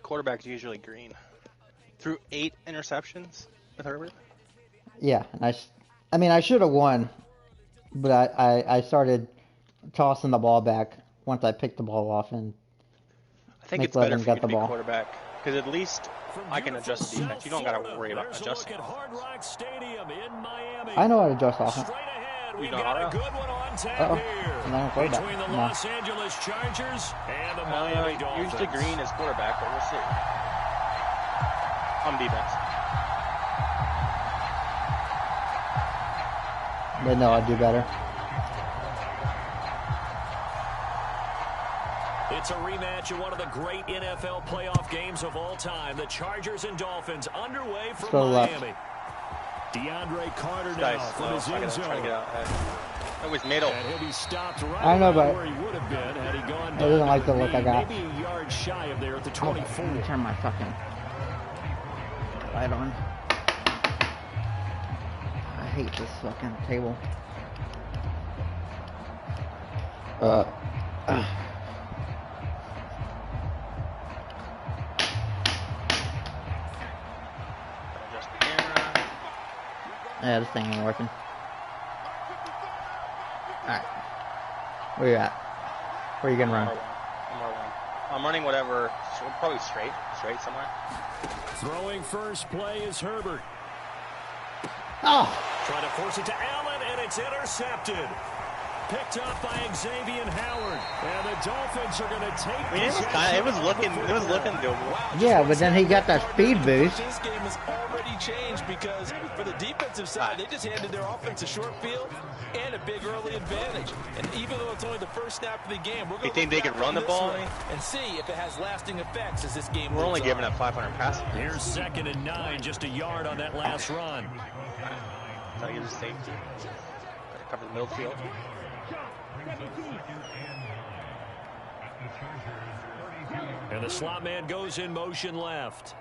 quarterback's usually green. Threw 8 interceptions with Herbert. Yeah, and I should have won, but I started tossing the ball back once I picked the ball off, and I think it's better for you to be quarterback because at least I can adjust the defense. You don't got to worry about adjusting. I know how to adjust offense. You know how to. I'm quarterback. Between the Los Angeles Chargers and the Miami Dolphins. Usually green is quarterback, but we'll see. On defense. But no, I'd do better. It's a rematch of one of the great NFL playoff games of all time. The Chargers and Dolphins underway from Miami. DeAndre Carter now from his end zone. It was middle. And he'll be stopped right I know, but where he would have been had he gone down. I didn't like the look I got. Maybe a yard shy of there at the 24. Let me turn my fucking light on. I hate this fucking table. Yeah, this thing ain't working. Alright. Where you at? Where you gonna run? I'm running whatever. Probably straight somewhere. Throwing first play is Herbert. Oh! Trying to force it to Allen, and it's intercepted. Picked up by Xavier Howard, and the Dolphins are going to take. I mean, it was looking doable. Wow, yeah, but then he got that speed boost. This game has already changed because for the defensive side, they just handed their offense a short field and a big early advantage. And even though it's only the first snap of the game, we're going to think they can run the ball and see if it has lasting effects as this game. We're only giving up 500 passes. Here's 2nd and 9, just a yard on that last run. Trying to get the safety. Cover the middle field. And the slot man goes in motion left.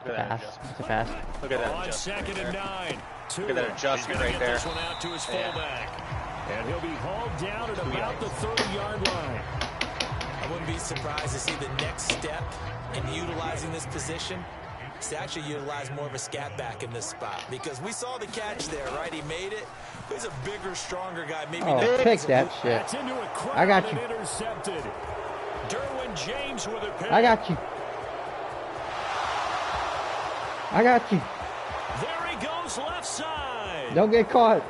Look at that pass. Look at that on 2nd and 9. Look at that adjustment right there. This one out to his fullback. And he'll be hauled down at about the 30-yard line. I wouldn't be surprised to see the next step in utilizing this position. To actually utilize more of a scat back in this spot because we saw the catch there, right? He made it. He's a bigger, stronger guy. Maybe pick that shit. I got you. Intercepted. Derwin James with a pick. I got you. I got you. There he goes, left side. Don't get caught.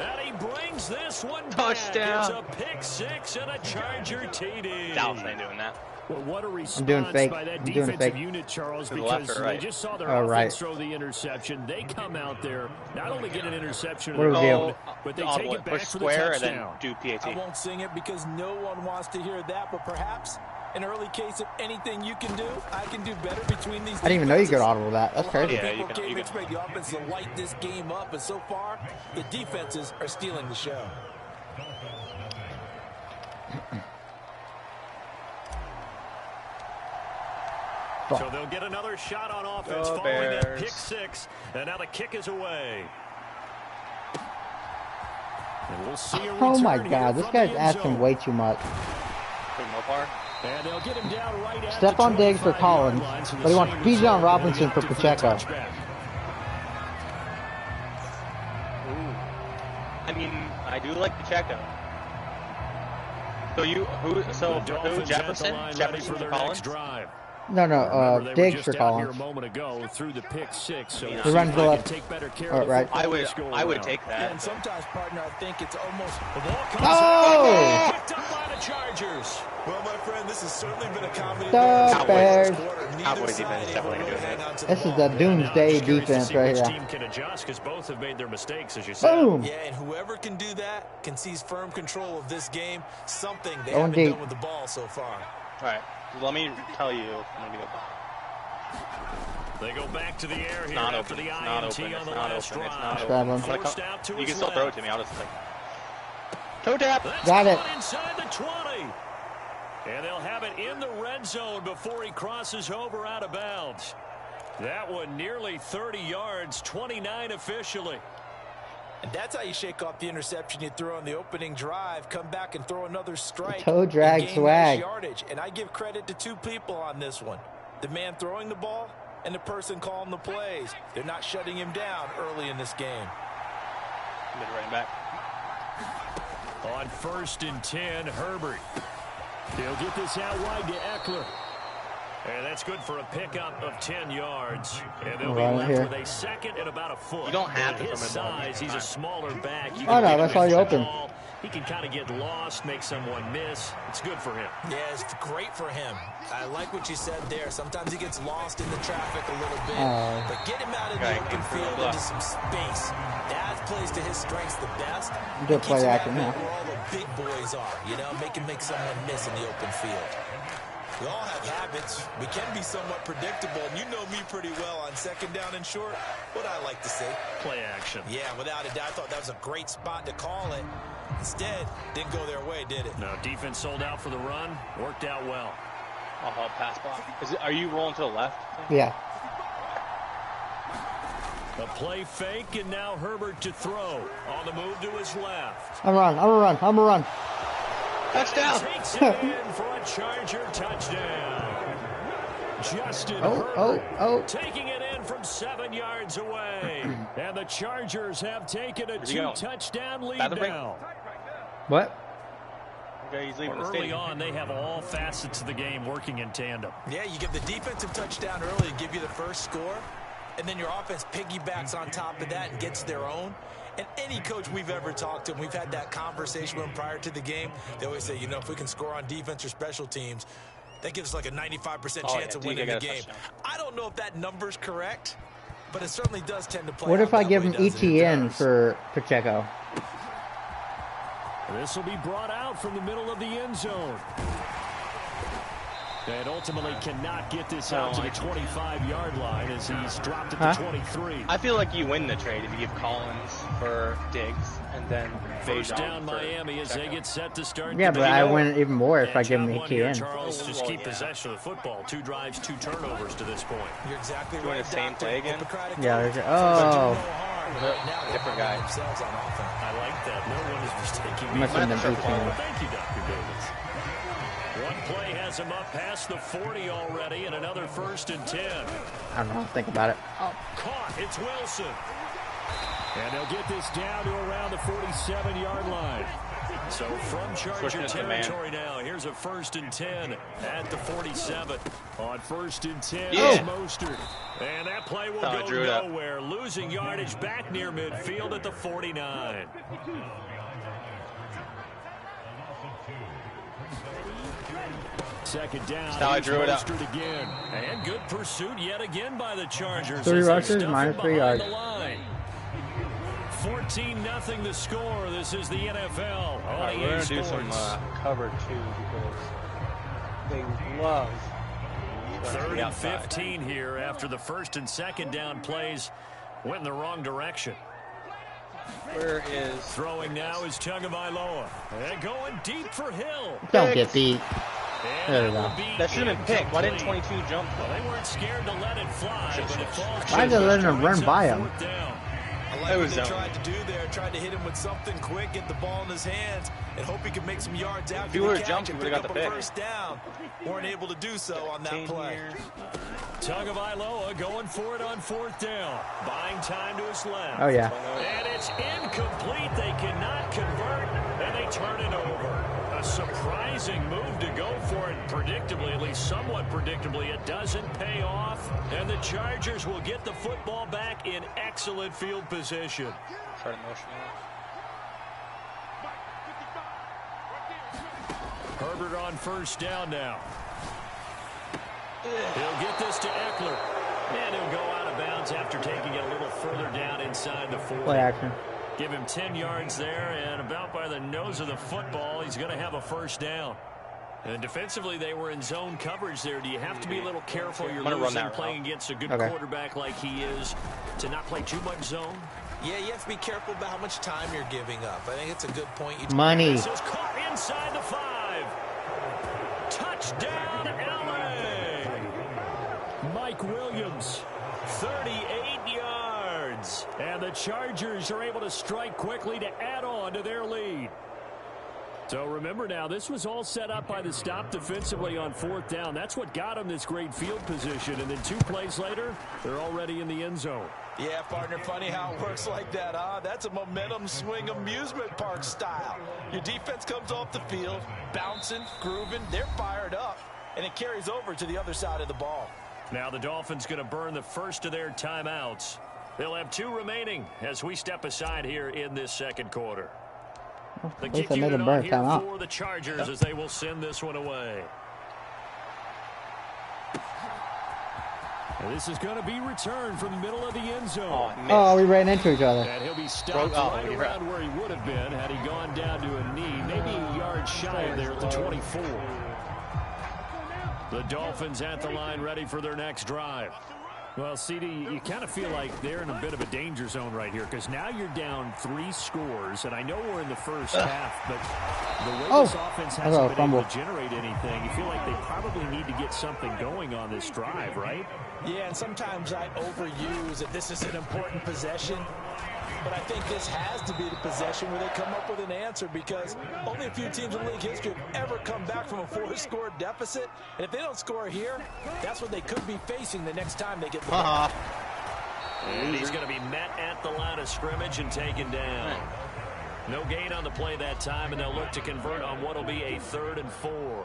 And he brings this one Touchdown. back. It's a pick 6 and a Charger TD. Dallas ain't doing that. Well, what a response by that I'm doing defensive fake. unit, Charles, To the because left or right? they just saw their offense throw the interception. They come out there, not only get an interception of their own, but they take it back for the touchdown. And then do PAT. I won't sing it because no one wants to hear that, but perhaps an early case of anything you can do, I can do better between these. I didn't even know you could audible that. That's crazy. Yeah, you can. Expect the offense to light this game up, and so far, the defenses are stealing the show. So they'll get another shot on offense following that pick 6, and now the kick is away. And we'll see a oh my God, this guy's asking way too much. And they'll get him down right at Stephon Diggs for Collins, but he wants Bijan Robinson for Pacheco. I mean, I do like Pacheco. So who? Jefferson for Collins? No, Diggs for Collins. A moment ago through the pick 6, so he runs the left. Take better care of right. I would take that. And sometimes, partner, I think it's almost the ball comes out, picked up by the Chargers. Well, my friend, this has certainly been a comedy. The Bears. Cowboys defense is definitely doing it. This is the doomsday defense right here. Team can adjust because both have made their mistakes, as you said. Boom. Yeah, and whoever can do that can seize firm control of this game. Something they haven't done with the ball so far. All right, let me tell you. I'm gonna go back. They go back to the air here after the INT on the last drive. You can still throw it to me. I'll just toe tap. Got it. Inside the 20. And they'll have it in the red zone before he crosses over out of bounds. That one nearly 30 yards, 29 officially. And that's how you shake off the interception you throw on the opening drive, come back and throw another strike. Toe drag swag. Yardage. And I give credit to two people on this one. The man throwing the ball and the person calling the plays. They're not shutting him down early in this game. Mid-running back. On 1st and 10, Herbert. He'll get this out wide to Eckler. And that's good for a pickup of 10 yards. And they'll be left with a second and about a foot. You don't have to his size. He's a smaller back. Oh, no, that's all you open. He can kind of get lost, make someone miss. It's good for him. Yeah, it's great for him. I like what you said there. Sometimes he gets lost in the traffic a little bit. But get him out in the open field into some space. That plays to his strengths the best. Good play action, where all the big boys are, you know, make someone miss in the open field. We all have habits. We can be somewhat predictable, and you know me pretty well on 2nd down and short. What I like to say. Play action. Yeah, without a doubt. I thought that was a great spot to call it. Instead, didn't go their way, did it? No, defense sold out for the run. Worked out well. Pass block. Are you rolling to the left? Yeah. A play fake, and now Herbert to throw. On the move to his left. I'm a run. Touchdown. Takes it in for a Charger touchdown. Justin Herbert taking it in from 7 yards away. And the Chargers have taken a 2-touchdown lead now. What? Okay, he's leaving early on, they have all facets of the game working in tandem. Yeah, you give the defensive touchdown early and give you the first score. And then your offense piggybacks on top of that and gets their own. And any coach we've ever talked to, and we've had that conversation with them prior to the game, they always say, you know, if we can score on defense or special teams, that gives us like a 95% chance of winning the game. I don't know if that number's correct, but it certainly does tend to play. What if I give him ETN for Pacheco? This will be brought out from the middle of the end zone. And ultimately cannot get this out to the 25-yard line as he's dropped it to 23. I feel like you win the trade if you give Collins for Diggs and then first down Miami as they get set to start. Yeah, but I win even more if I give him ETN. Charles, just keep possession of the football. 2 drives, 2 turnovers to this point. You're exactly right. Doing the same play again? Yeah. Different guy. I like that. No one is mistaking me. Thank you, Dr. Davis. One play has him up past the 40 already, and another 1st and 10. I don't know. Think about it. Caught. It's Wilson. And they'll get this down to around the 47-yard line. So from Charger territory now, here's a 1st and 10 at the 47. On 1st and 10, Mostert. And that play will go nowhere. Losing yardage back near midfield at the 49. Second down. That's how I drew it up. Again. And good pursuit yet again by the Chargers. 3 rushes, -3 yards. 14-0 the score. This is the NFL. We're going to do some cover, too, because they love 3rd and 15 here after the 1st and 2nd down plays went in the wrong direction. Where is... Throwing now is Tagovailoa. And going deep for Hill. Don't get beat. There we go. That should have been picked. Why didn't 22 jump? Well, they weren't scared to let it fly, but it falls. Why did they let him run by him? I like what they tried to do there. Tried to hit him with something quick, get the ball in his hands, and hope he could make some yards after the catch and pick up a first down. Weren't able to do so on that play. Tagovailoa going for it on 4th down. Buying time to his left. Oh, yeah. And it's incomplete. They cannot convert, and they turn it over. A surprising move to go for it. Predictably, at least somewhat predictably, it doesn't pay off. And the Chargers will get the football back in excellent field position. Herbert on 1st down now. He'll get this to Eckler. And he'll go out of bounds after taking it a little further down inside the 40. Play action. Give him 10 yards there, and about by the nose of the football, he's going to have a 1st down. And defensively, they were in zone coverage there. Do you have to be a little careful? You're losing playing against a good quarterback like he is to not play too much zone? Yeah, you have to be careful about how much time you're giving up. I think it's a good point. Money. This is caught inside the 5. Touchdown, LA. Mike Williams, 38 yards. yards. And the Chargers are able to strike quickly to add on to their lead. So remember now, this was all set up by the stop defensively on 4th down. That's what got them this great field position. And then 2 plays later, they're already in the end zone. Yeah, partner, funny how it works like that, huh? That's a momentum swing amusement park style. Your defense comes off the field, bouncing, grooving, they're fired up, and it carries over to the other side of the ball. Now the Dolphins going to burn the first of their timeouts. They'll have 2 remaining as we step aside here in this second quarter. The kick unit on here for the Chargers as they will send this one away. And this is going to be returned from the middle of the end zone. Oh, we ran into each other. And he'll be stopped right around where he would have been had he gone down to a knee, maybe a yard shy of there at the 24. The Dolphins at the line ready for their next drive. Well, CD, you kind of feel like they're in a bit of a danger zone right here because now you're down 3 scores, and I know we're in the first half, but the way this offense hasn't been able to generate anything, you feel like they probably need to get something going on this drive, right? Yeah, and sometimes I overuse that this is an important possession, but I think this has to be the possession where they come up with an answer because only a few teams in league history have ever come back from a 4-score deficit. And if they don't score here, that's what they could be facing the next time they get the ball. And he's going to be met at the line of scrimmage and taken down. No gain on the play that time, and they'll look to convert on what will be a 3rd and 4.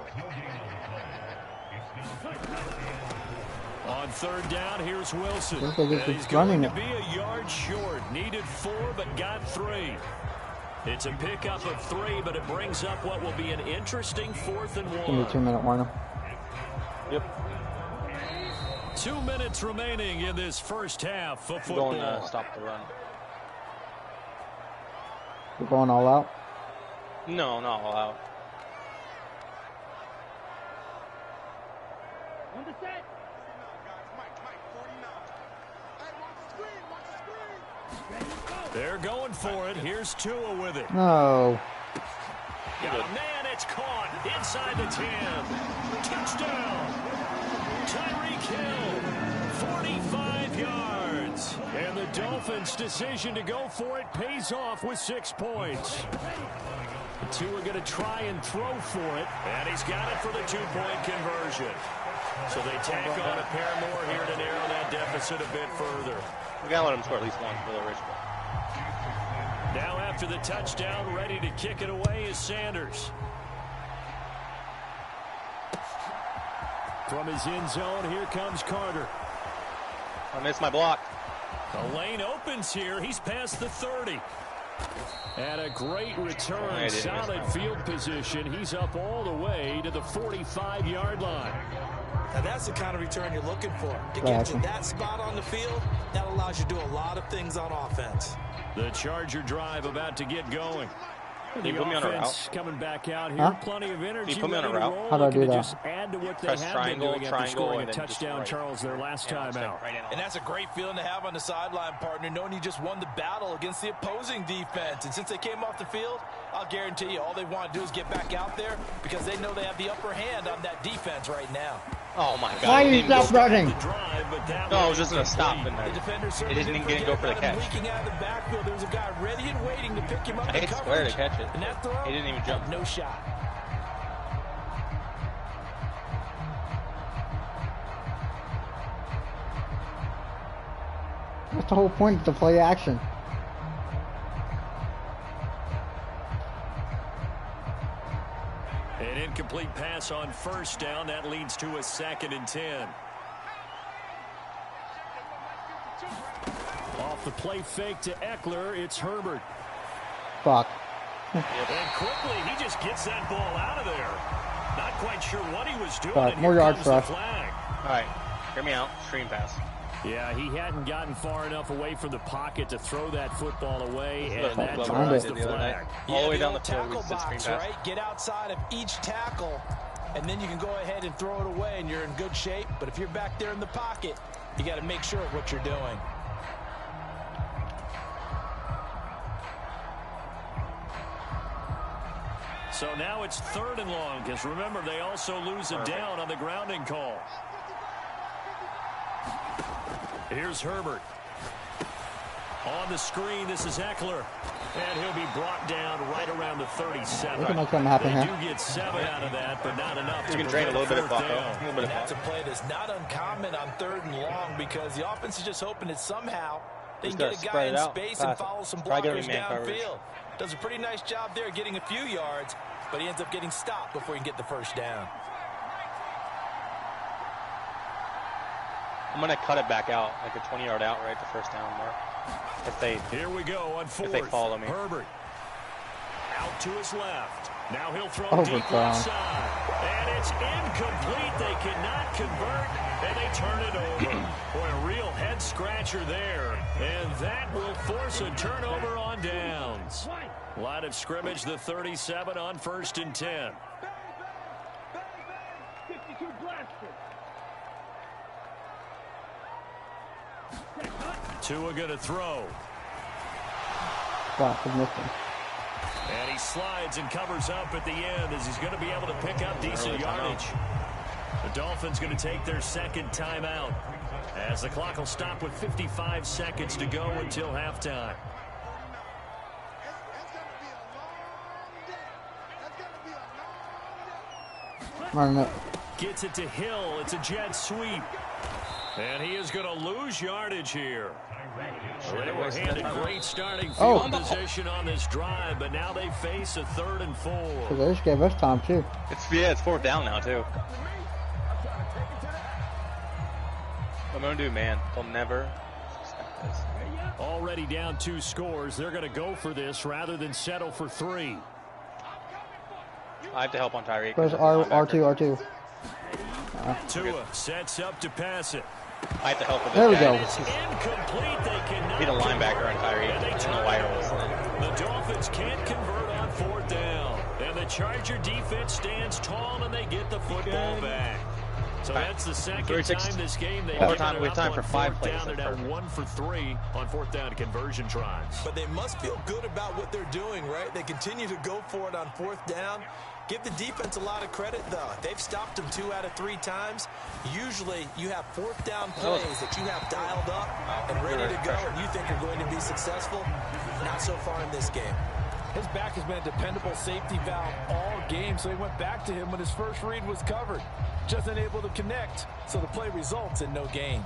On 3rd down, here's Wilson. And he's going to be a yard short. Needed 4, but got 3. It's a pickup of 3, but it brings up what will be an interesting 4th and 1. Give me a 2-minute warning. Yep. 2 minutes remaining in this first half of football. Going to stop the run. We're going all out? No, not all out. They're going for it. Here's Tua with it. No. Got a man, it's caught inside the 10. Touchdown. Tyreek Hill, 45 yards. And the Dolphins' decision to go for it pays off with 6 points. Tua going to try and throw for it. And he's got it for the 2-point conversion. So they tack on a pair more here to narrow that deficit a bit further. We got to let him score at least one for the Rich. Now after the touchdown, ready to kick it away is Sanders. From his end zone, here comes Carter. I missed my block. The lane opens here. He's past the 30. And a great return, solid field position. He's up all the way to the 45-yard line. Now that's the kind of return you're looking for. To get to that spot on the field, that allows you to do a lot of things on offense. The Charger drive about to get going. Can you put me on a route? Coming back out here, plenty of energy. Can you put me on a route? How do I do that? Just add to what they have triangle, been doing after scoring a touchdown, Charles, their last time out. And that's a great feeling to have on the sideline, partner, knowing you just won the battle against the opposing defense. And since they came off the field, I'll guarantee you all they want to do is get back out there because they know they have the upper hand on that defense right now. Oh my God! Why are you stop running? No, I was just gonna stop in there. It didn't even go for the catch. Leaking out of the backfield, there's a guy ready and waiting to pick him up. I swear to catch it. And that throw, he didn't even jump. No shot. That's the whole point to play action. An incomplete pass on first down. That leads to a 2nd and 10. Off the play fake to Eckler, it's Herbert. Fuck. And quickly, he just gets that ball out of there. Not quite sure what he was doing. Fuck, more yards for us. All right, hear me out. Screen pass. Yeah, he hadn't gotten far enough away from the pocket to throw that football away, and that draws the flag. All the way down the tackle box, right? Get outside of each tackle, and then you can go ahead and throw it away, and you're in good shape. But if you're back there in the pocket, you got to make sure of what you're doing. So now it's 3rd and long, because remember, they also lose a down on the grounding call. Here's Herbert. On the screen, this is Eckler. And he'll be brought down right around the 37. We can make something happen here. Do get 7 out of that, but not enough. You can drain a little bit of clock. That's a play that's not uncommon on 3rd and long because the offense is just hoping that somehow they can get a guy in space and follow some blockers downfield. Does a pretty nice job there getting a few yards, but he ends up getting stopped before he can get the first down. I'm going to cut it back out, like a 20-yard out right at the first down mark. Here we go on 4th. If they follow me. Herbert out to his left. Now he'll throw deep left side. And it's incomplete. They cannot convert, and they turn it over. Boy, a real head-scratcher there. And that will force a turnover on downs. Line of scrimmage, the 37 on 1st and 10. Tua going to throw. And he slides and covers up at the end as he's going to be able to pick up decent yardage. The Dolphins going to take their 2nd timeout as the clock will stop with 55 seconds to go until halftime. Gets it to Hill. It's a jet sweep. And he is going to lose yardage here. They were handed great starting field position on this drive, but now they face a 3rd and 4. So they just gave us time, too. It's 4th down now, too. What I'm going to do, man, they'll never stop this. Already down 2 scores. They're going to go for this rather than settle for 3. I have to help on Tyreek. Press R2. Tua sets up to pass it. I have to help with this. There we go. It's incomplete. They cannot be the linebacker on Tyreek. The Dolphins can't convert on 4th down. And the Charger defense stands tall and they get the football back. So that's the 2nd time this game they've given it up time for 5 plays. They're now 1 for 3 on 4th down conversion tries. But they must feel good about what they're doing, right? They continue to go for it on 4th down. Give the defense a lot of credit, though. They've stopped them 2 out of 3 times. Usually, you have 4th down plays that you have dialed up and ready to go, and you think are going to be successful. Not so far in this game. His back has been a dependable safety valve all game, so he went back to him when his first read was covered. Just unable to connect, so the play results in no gain.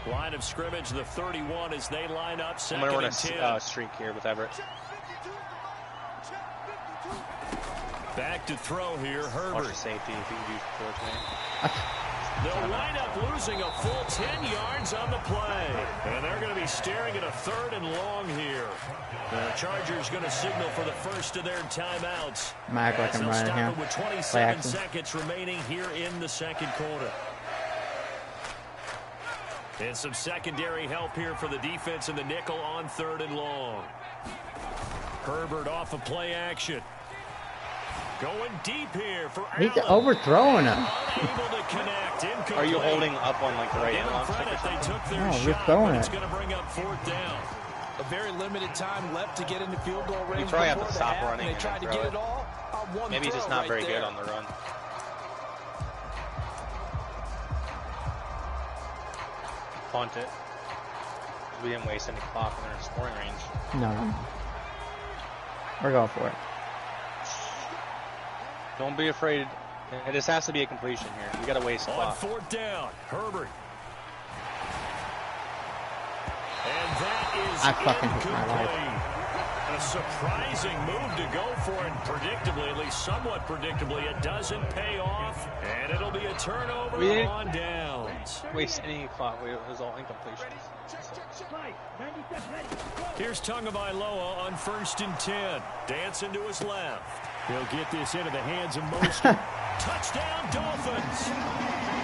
Line of scrimmage, the 31 as they line up. I'm going to run a streak here with Everett. Back to throw here, Herbert. Watch the safety if he can do towards me. They'll wind up losing a full 10 yards on the play. And they're going to be staring at a 3rd and long here. The Chargers going to signal for the first of their timeouts. Mac, like I'm running here. With 27 seconds remaining here in the 2nd quarter. And some secondary help here for the defense in the nickel on 3rd and long. Herbert off of play action. Going deep here for Allen. He's overthrowing him. Unable to connect. Are you holding up on like the right end? They took their shot, but it's going to bring up 4th down. A very limited time left to get into field goal range. You probably have to stop running. They tried to get it all on one Maybe he's just not very good on the run. Punt it. We didn't waste any clock when they're in scoring range. No. We're going for it. Don't be afraid. This has to be a completion here. You got to waste clock. On 4th down, Herbert. And that is I fucking hate my life. A surprising move to go for it. Predictably, at least somewhat predictably, it doesn't pay off. And it'll be a turnover on downs. Waste any clock. It was all incompletions. Here's Tagovailoa on 1st and 10. Dancing to his left. He'll get this into the hands of Mostert. Touchdown, Dolphins.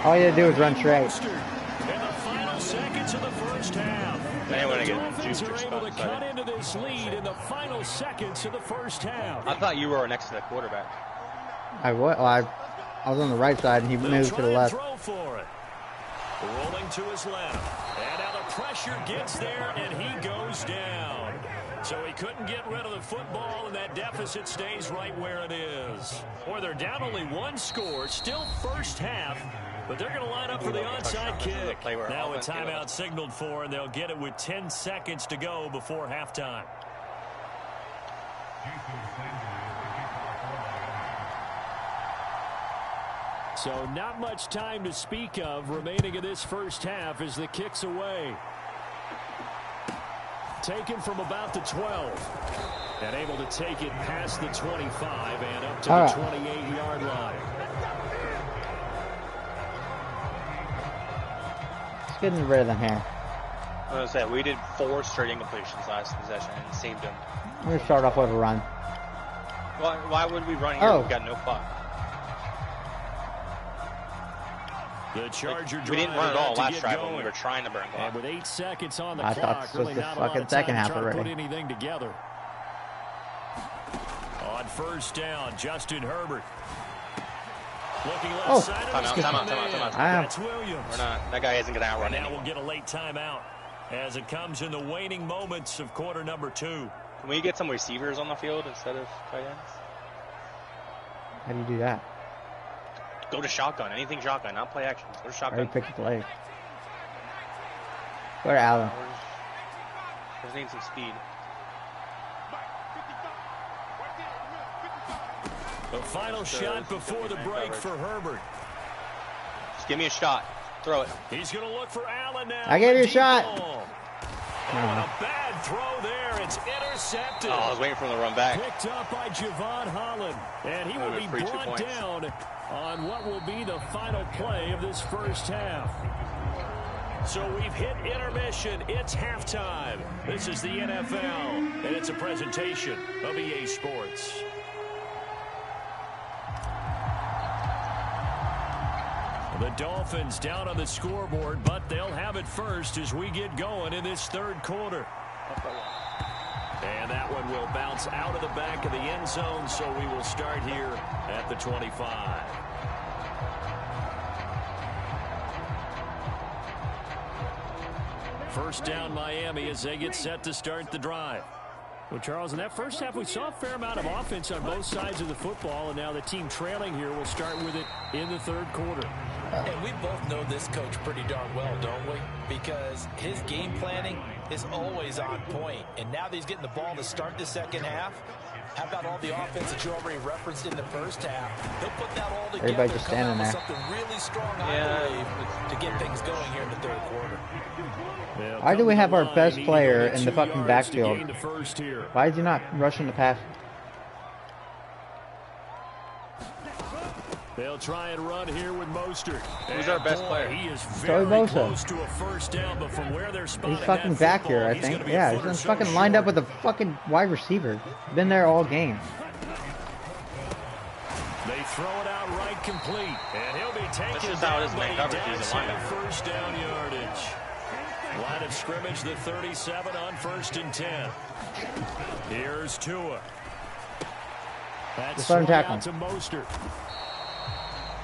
All you had to do is run straight. In the final seconds of the first half. The Dolphins are able to cut into this lead in the final seconds of the first half. I thought you were next to the quarterback. I was on the right side, and he moved to the left. Throw for it. Rolling to his left. And now the pressure gets there, and he goes down. So he couldn't get rid of the football, and that deficit stays right where it is. Boy, they're down only one score, still first half, but they're going to line up for the onside kick. Now a timeout signaled for, and they'll get it with 10 seconds to go before halftime. So not much time to speak of remaining in this first half as the kick's away. Taken from about the 12. And able to take it past the 25 and up to the 28-yard line. Let's get in the rhythm here. I was going to say, we did 4 straight incompletions last possession and saved them. I'm going to start off with a run. Why would we run here? We've got no clock. The Charger we didn't run at all last drive when we were trying to burn clock. And with 8 seconds on the clock, thought this really was not the fucking second half already. Put anything together. On first down, Justin Herbert. Looking left side of his time out. That's Williams. We're not. That guy isn't going to outrun Now we'll get a late timeout as it comes in the waning moments of quarter number 2. Can we get some receivers on the field instead of tight ends? How do you do that? Go to shotgun. Anything shotgun, not play action. Go to shotgun. I already picked the play. Go to Allen. Just need some speed. The final shot before the break for Herbert. Just give me a shot. Throw it. He's going to look for Allen now. I gave you a shot. A bad throw there. It's intercepted. Oh, I was waiting for him to run back. Picked up by Javon Holland. And he will be brought down on what will be the final play of this first half. So we've hit intermission. It's halftime. This is the NFL, and it's a presentation of EA Sports. The Dolphins down on the scoreboard, but they'll have it first as we get going in this third quarter. And that one will bounce out of the back of the end zone, so we will start here at the 25. First down Miami as they get set to start the drive. Well, Charles, in that first half, we saw a fair amount of offense on both sides of the football, and now the team trailing here will start with it in the third quarter. And we both know this coach pretty darn well, don't we? Because his game planning is always on point. And now that he's getting the ball to start the second half, how about all the offense that you already referenced in the first half? He'll put that all together. Everybody just standing there. Something really strong, I believe, to get things going here in the third quarter. Why do we have our best player in the fucking backfield? Why is he not rushing the pass? They'll try and run here with Mostert. Who's our best player? He is very close to a first down, but from where they're spotting he's fucking back here, I think. Yeah, he's fucking lined up with a fucking wide receiver. Been there all game. They throw it out right complete, and he'll be taken this is how it is man coverage. He's a linebacker. First down yardage. Line of scrimmage, the 37 on 1st and 10. Here's Tua. That's swung out to Mostert.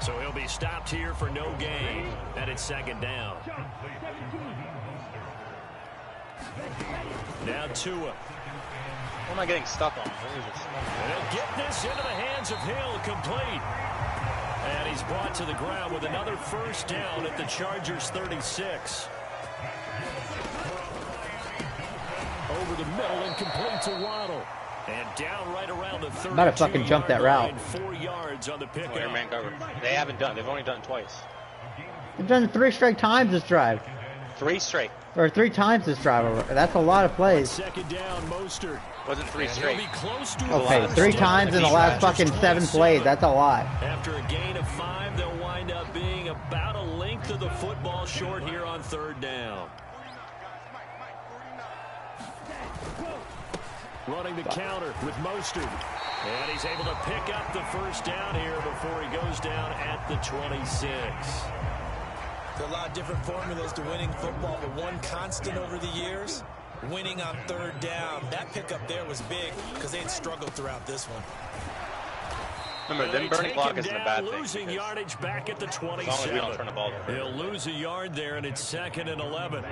So he'll be stopped here for no gain, and it's second down. Now Tua. What am I getting stuck on? And he'll get this into the hands of Hill, complete. And he's brought to the ground with another first down at the Chargers' 36. Over the middle and complete to Waddle. And down right around the 32. Might have fucking jumped that route. 4 yards on the pickup. Man cover. They haven't done. They've only done it twice. They've done it 3 straight times this drive. 3 straight. Or 3 times this drive. That's a lot of plays. Second down, Mostert. Wasn't 3 straight. Okay, 3 times in the last fucking 7 plays. That's a lot. After a gain of 5, they'll wind up being about a length of the football short here on third down. Running the counter with Mostert. And he's able to pick up the first down here before he goes down at the 26. There are a lot of different formulas to winning football, but one constant over the years, winning on third down. That pickup there was big because they had struggled throughout this one. Remember, them burning clock isn't a bad thing. Losing yardage back at the 27. As long as we don't turn the ball over. He'll lose a yard there, and it's 2nd and 11.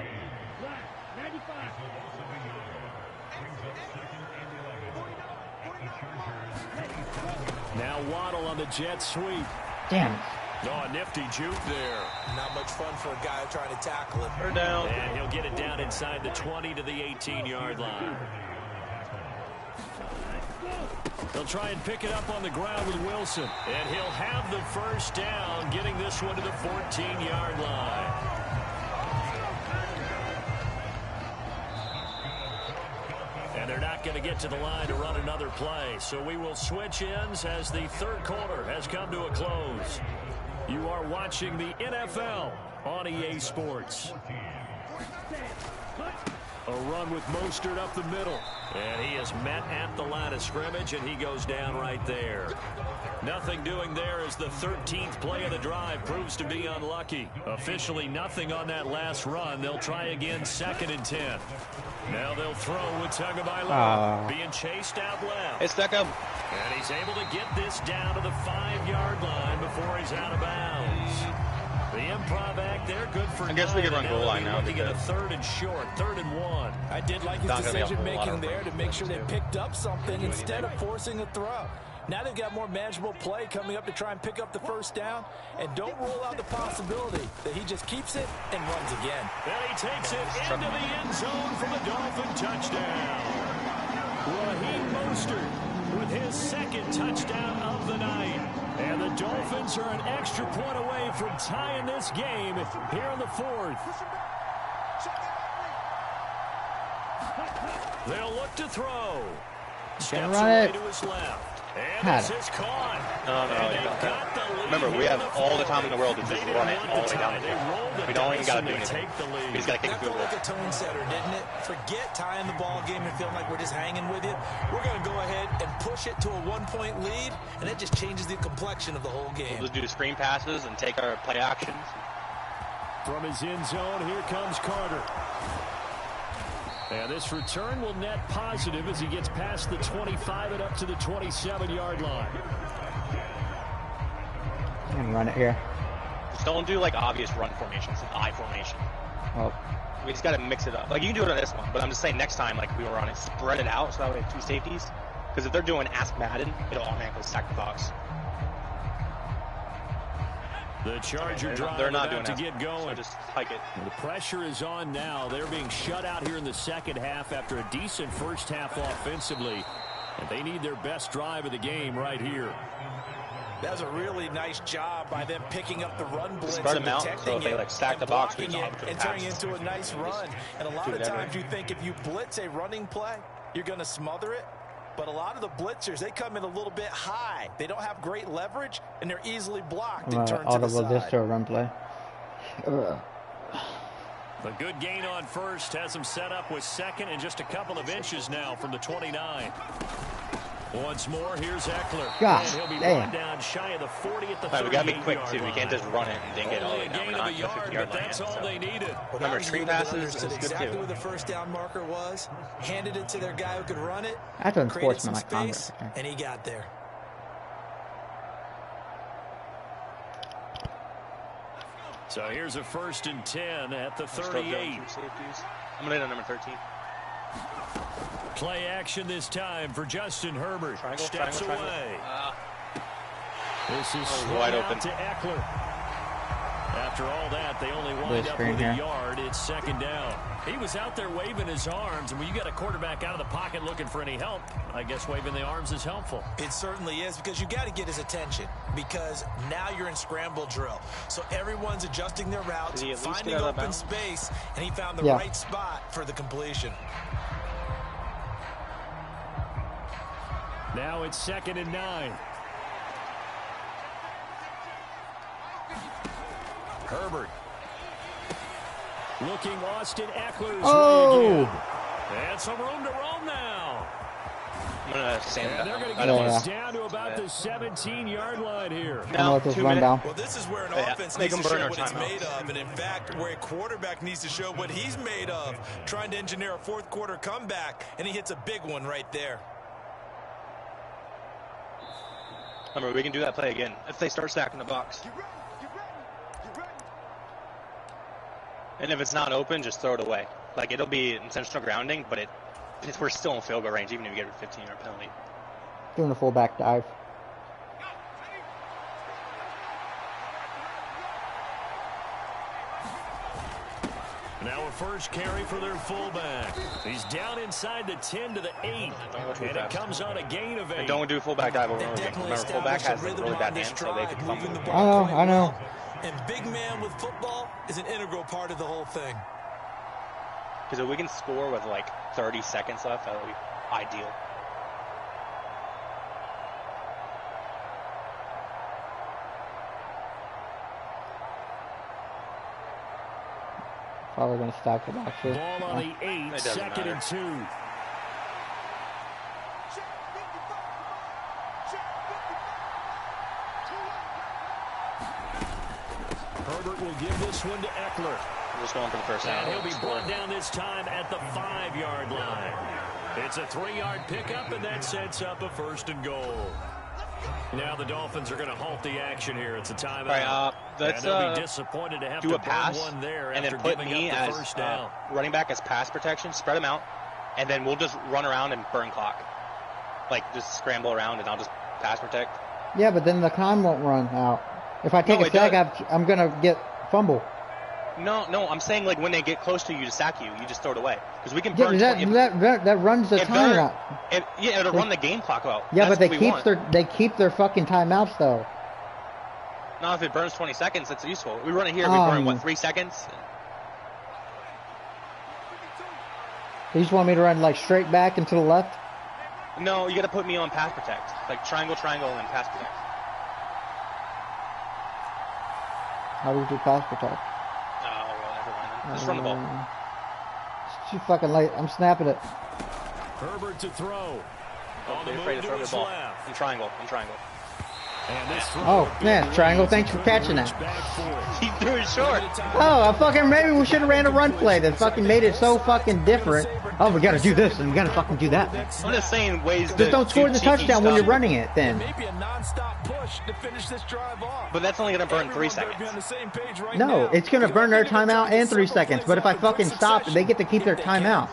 Waddle on the jet sweep. Damn it. Oh, a nifty juke there. Not much fun for a guy trying to tackle it. Her down. And he'll get it down inside the 20 to the 18-yard line. They'll try and pick it up on the ground with Wilson. And he'll have the first down, getting this one to the 14-yard line. And they're not going to get to the line to run another play. So we will switch ends as the third quarter has come to a close. You are watching the NFL on EA Sports. A run with Mostert up the middle. And he is met at the line of scrimmage, and he goes down right there. Nothing doing there as the 13th play of the drive proves to be unlucky. Officially nothing on that last run. They'll try again 2nd and 10. Now they'll throw with Tagovailoa being chased out left. It's stuck up. And he's able to get this down to the 5-yard line before he's out of bounds. The improv act there, good for 9. I guess we can run goal line now. Looking at a 3rd and short, 3rd and 1. I did like his decision-making there to make sure they picked up something instead of forcing a throw. Now they've got more manageable play coming up to try and pick up the first down. And don't rule out the possibility that he just keeps it and runs again. And he takes it into the end zone for the Dolphin touchdown. Raheem Mostert with his 2nd touchdown of the night. And the Dolphins are an extra point away from tying this game here in the 4th. They'll look to throw. Steps away to his left. And this is caught. No. Remember, we have all the time in the world to just run it all the way down the field. We don't even got to do anything. We just got to kick the field goal. That felt like a tone setter, didn't it? Forget tying the ball game and feeling like we're just hanging with you. We're going to go ahead and push it to a 1-point lead, and that just changes the complexion of the whole game. We'll just do the screen passes and take our play actions. From his end zone, here comes Carter. And this return will net positive as he gets past the 25 and up to the 27-yard line. I'm going to run it here. Just don't do like obvious run formations, an I formation. Oh. We just got to mix it up. Like you can do it on this one, but I'm just saying next time, like we were on it, spread it out so that way we have 2 safeties. Because if they're doing Ask Madden, it'll automatically stack the box. The Charger drive they're not about doing to get going. So just hike it. The pressure is on now. They're being shut out here in the second half after a decent first half offensively. And they need their best drive of the game right here. That was a really nice job by them picking up the run blitz Spread and them out, detecting so if they like stack the box, it and turning it into a nice run. And a lot of times you think if you blitz a running play, you're going to smother it. But a lot of the blitzers, they come in a little bit high. They don't have great leverage, and they're easily blocked and turned to the side. Just to a run play. A good gain on first has him set up with 2nd and just a couple of inches now from the 29. Once more, here's Eckler. Gosh, and he'll be brought down shy of the 40 at the 38-yard line. We got to be quick, too. We can't just run it and then get all the way down. We're not a yard, but that's all they needed. Remember, screen passes is good, exactly too. where the first down marker was, handed it to their guy who could run it, That's an created some unsportsmanlike space, conduct. and he got there. So here's a 1st and 10 at the 38. I'm going to hit on number 13. Play action this time for Justin Herbert. Steps away. This is wide open to Eckler. After all that, they only wind up with a yard. It's 2nd down. He was out there waving his arms, and when you got a quarterback out of the pocket looking for any help, I guess waving the arms is helpful. It certainly is, because you got to get his attention, because now you're in scramble drill. So everyone's adjusting their routes, finding open space, and he found the right spot for the completion. Now it's 2nd and 9. Herbert. Looking Austin Eckler's way again. And some room to roam now. And they're going to get this down to about the 17-yard line here. Now, well, this is where an offense needs to show what it's made of. And in fact, where a quarterback needs to show what he's made of. Trying to engineer a 4th quarter comeback. And he hits a big one right there. Remember, we can do that play again if they start stacking the box. And if it's not open, just throw it away. Like, it'll be intentional grounding, but we're still in field goal range, even if you get a 15-yard penalty. Doing a fullback dive. Now a first carry for their fullback. He's down inside the 10 to the 8. And it comes on a gain of 8. And don't do fullback dive over. Remember, fullback has a really bad hand, so they can fumble. I know. And big man with football is an integral part of the whole thing. Because if we can score with like 30 seconds left, that would be ideal. Probably going to stack the box here. Ball on the 8, 2nd and 2. Herbert will give this one to Eckler. I'm just going for the first down. And he'll be brought down this time at the 5-yard line. It's a 3-yard pickup, and that sets up a 1st and goal. Now the Dolphins are going to halt the action here. It's a timeout. All right, let's be disappointed to have do to a pass one there and then put me as running back as pass protection, spread them out, and then we'll just run around and burn clock. Like, just scramble around, and I'll just pass protect. Yeah, but then the time won't run out. If I take a sack, I'm going to get fumble. No, I'm saying like when they get close to you to sack you, you just throw it away. Because we can burn. That runs the time out. It'll run the game clock out. Yeah, but they keep their fucking timeouts though. No, if it burns 20 seconds, that's useful. We run it here. We burn what 3 seconds? You just want me to run like straight back and to the left? No, you got to put me on pass protect, like triangle, and then pass protect. How do you do pass protect? Just run the ball. It's too fucking late. I'm snapping it. Herbert to throw. They're afraid to throw the ball. In triangle. Oh, man, triangle. Thanks for catching that. He threw it short. Oh, maybe we should have ran a run play that fucking made it so fucking different. Oh, we gotta do this and we gotta fucking do that. I'm just saying ways to just don't score the touchdown when you're running it then. Maybe a non-stop push to finish this drive off. But that's only gonna burn 3 seconds. No, it's gonna burn their timeout and 3 seconds. But if I fucking stop, they get to keep their timeout.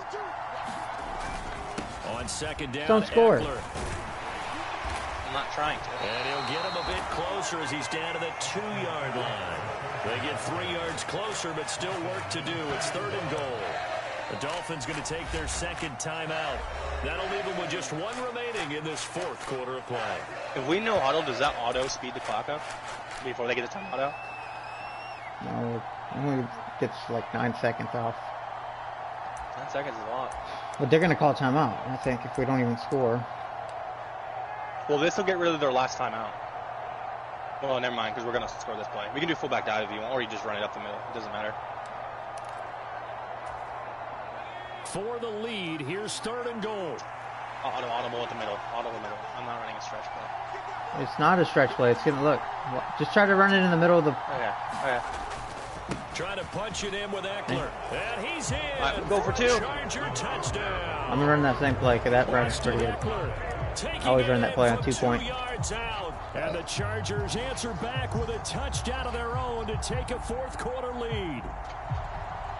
On second down, don't score. I'm not trying to. And he'll get him a bit closer as he's down to the 2-yard line. They get 3 yards closer, but still work to do. It's 3rd and goal. The Dolphins going to take their 2nd timeout. That'll leave them with just 1 remaining in this 4th quarter of play. If we know auto, does that auto speed the clock up before they get the timeout out? No, it only gets like 9 seconds off. 9 seconds is a lot. But they're going to call timeout, I think, if we don't even score. Well, this will get rid of their last timeout. Well, never mind, because we're going to score this play. We can do fullback dive if you want, or you just run it up the middle. It doesn't matter. For the lead, here's 3rd and goal. Audible at the middle. Audible middle. I'm not running a stretch play. It's not a stretch play. It's going to look. Just try to run it in the middle of the... Okay. Trying to punch it in with Eckler. And he's in. All right, go for 2. Charger touchdown. I'm going to run that same play because that run is pretty good. I always run that play on 2 point. And the Chargers answer back with a touchdown of their own to take a 4th quarter lead.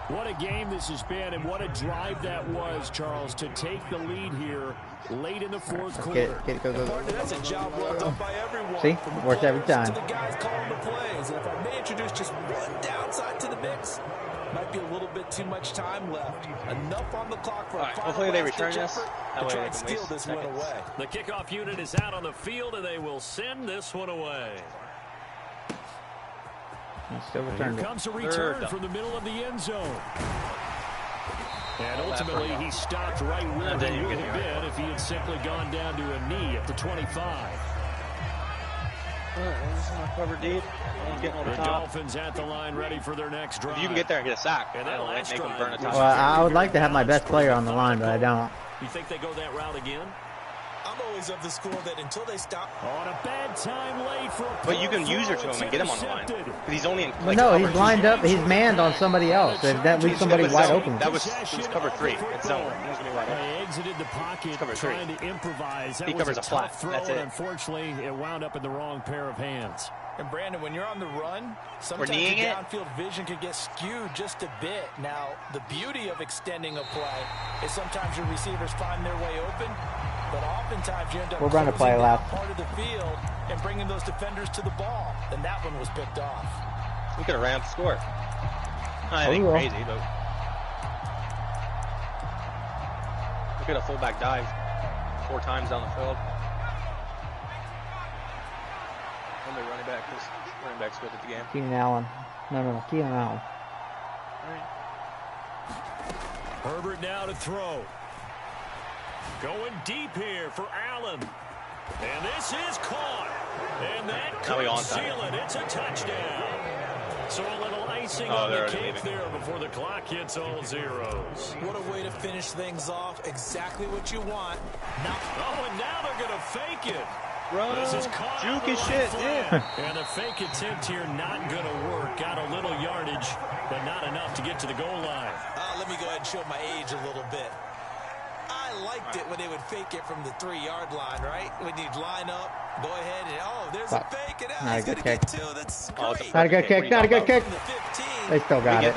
What a game this has been, and what a drive that was, Charles, to take the lead here late in the 4th quarter. Go. That's a job well done by everyone. See? Works every time. To the guys calling the plays. And if I may introduce just one downside to the mix, might be a little bit too much time left. Enough on the clock for a final hopefully they return this. That way they can steal this one away. The kickoff unit is out on the field, and they will send this one away. Still Here comes a return from the middle of the end zone. And ultimately, he stopped right where he would have been if he had simply gone down to a knee at the 25. Cover deep. The Dolphins at the line ready for their next drive. If you can get there and get a sack, and that'll make them burn a touchdown. Well, I would like to have my best player on the line, but I don't. You think they go that route again? I'm always of the school that until they stop. On a bad time late for a but you can use her to him and get him on the line. Because he's only in. Like, no, he's lined up. He's manned on somebody else. That leaves somebody wide open. It was cover 3. It's zone. They exited the pocket trying to improvise. That he covers a flat. That's it. Unfortunately, it wound up in the wrong pair of hands. And Brandon, when you're on the run, sometimes your downfield vision can get skewed just a bit. Now, the beauty of extending a play is sometimes your receivers find their way open, but oftentimes you end up closing down part of the field and bringing those defenders to the ball. And that one was picked off. We could have ran up the score. I think crazy, but Look at a fullback dive 4 times down the field. And the running back, because running back's good at the game. Keenan Allen. No, Keenan Allen. Herbert now to throw. Going deep here for Allen. And this is caught. And that could seal it. It's a touchdown. So a little icing on the cake there before the clock hits all zeros. What a way to finish things off. Exactly what you want. And now they're going to fake it. Bro, this is caught. Juke is shit, dude. And the fake attempt here not going to work. Got a little yardage, but not enough to get to the goal line. Let me go ahead and show my age a little bit. I liked it when they would fake it from the 3-yard line, right? When you'd line up, go ahead and, there's a fake. And he's going to get 2. That's great. Not a good kick. Not a good kick. They still got it.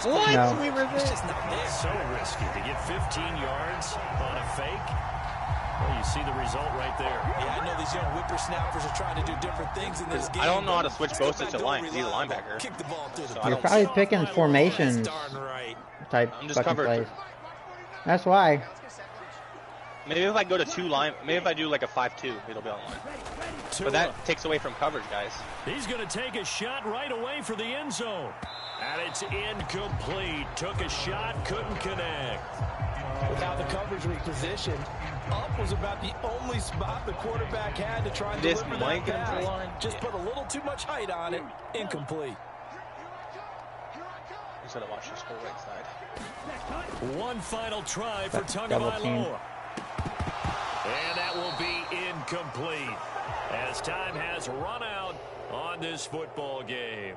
What? No. We were there. It's so risky to get 15 yards on a fake. Well, you see the result right there. Yeah, I know these young whippersnappers are trying to do different things in this game. I don't know how to switch both sets of line. He's a linebacker. Kick the ball through You're probably picking formations type fucking plays. That's why. Maybe if I go to 2 line, maybe if I do like a 5-2, it'll be online. But that takes away from coverage, guys. He's going to take a shot right away for the end zone. And it's incomplete. Took a shot, couldn't connect. Without the coverage repositioned, up was about the only spot the quarterback had to try and deliver that pass. Just put a little too much height on it. Incomplete. Instead of watch this whole right side. One final try for Tagovailoa. And that will be incomplete as time has run out on this football game.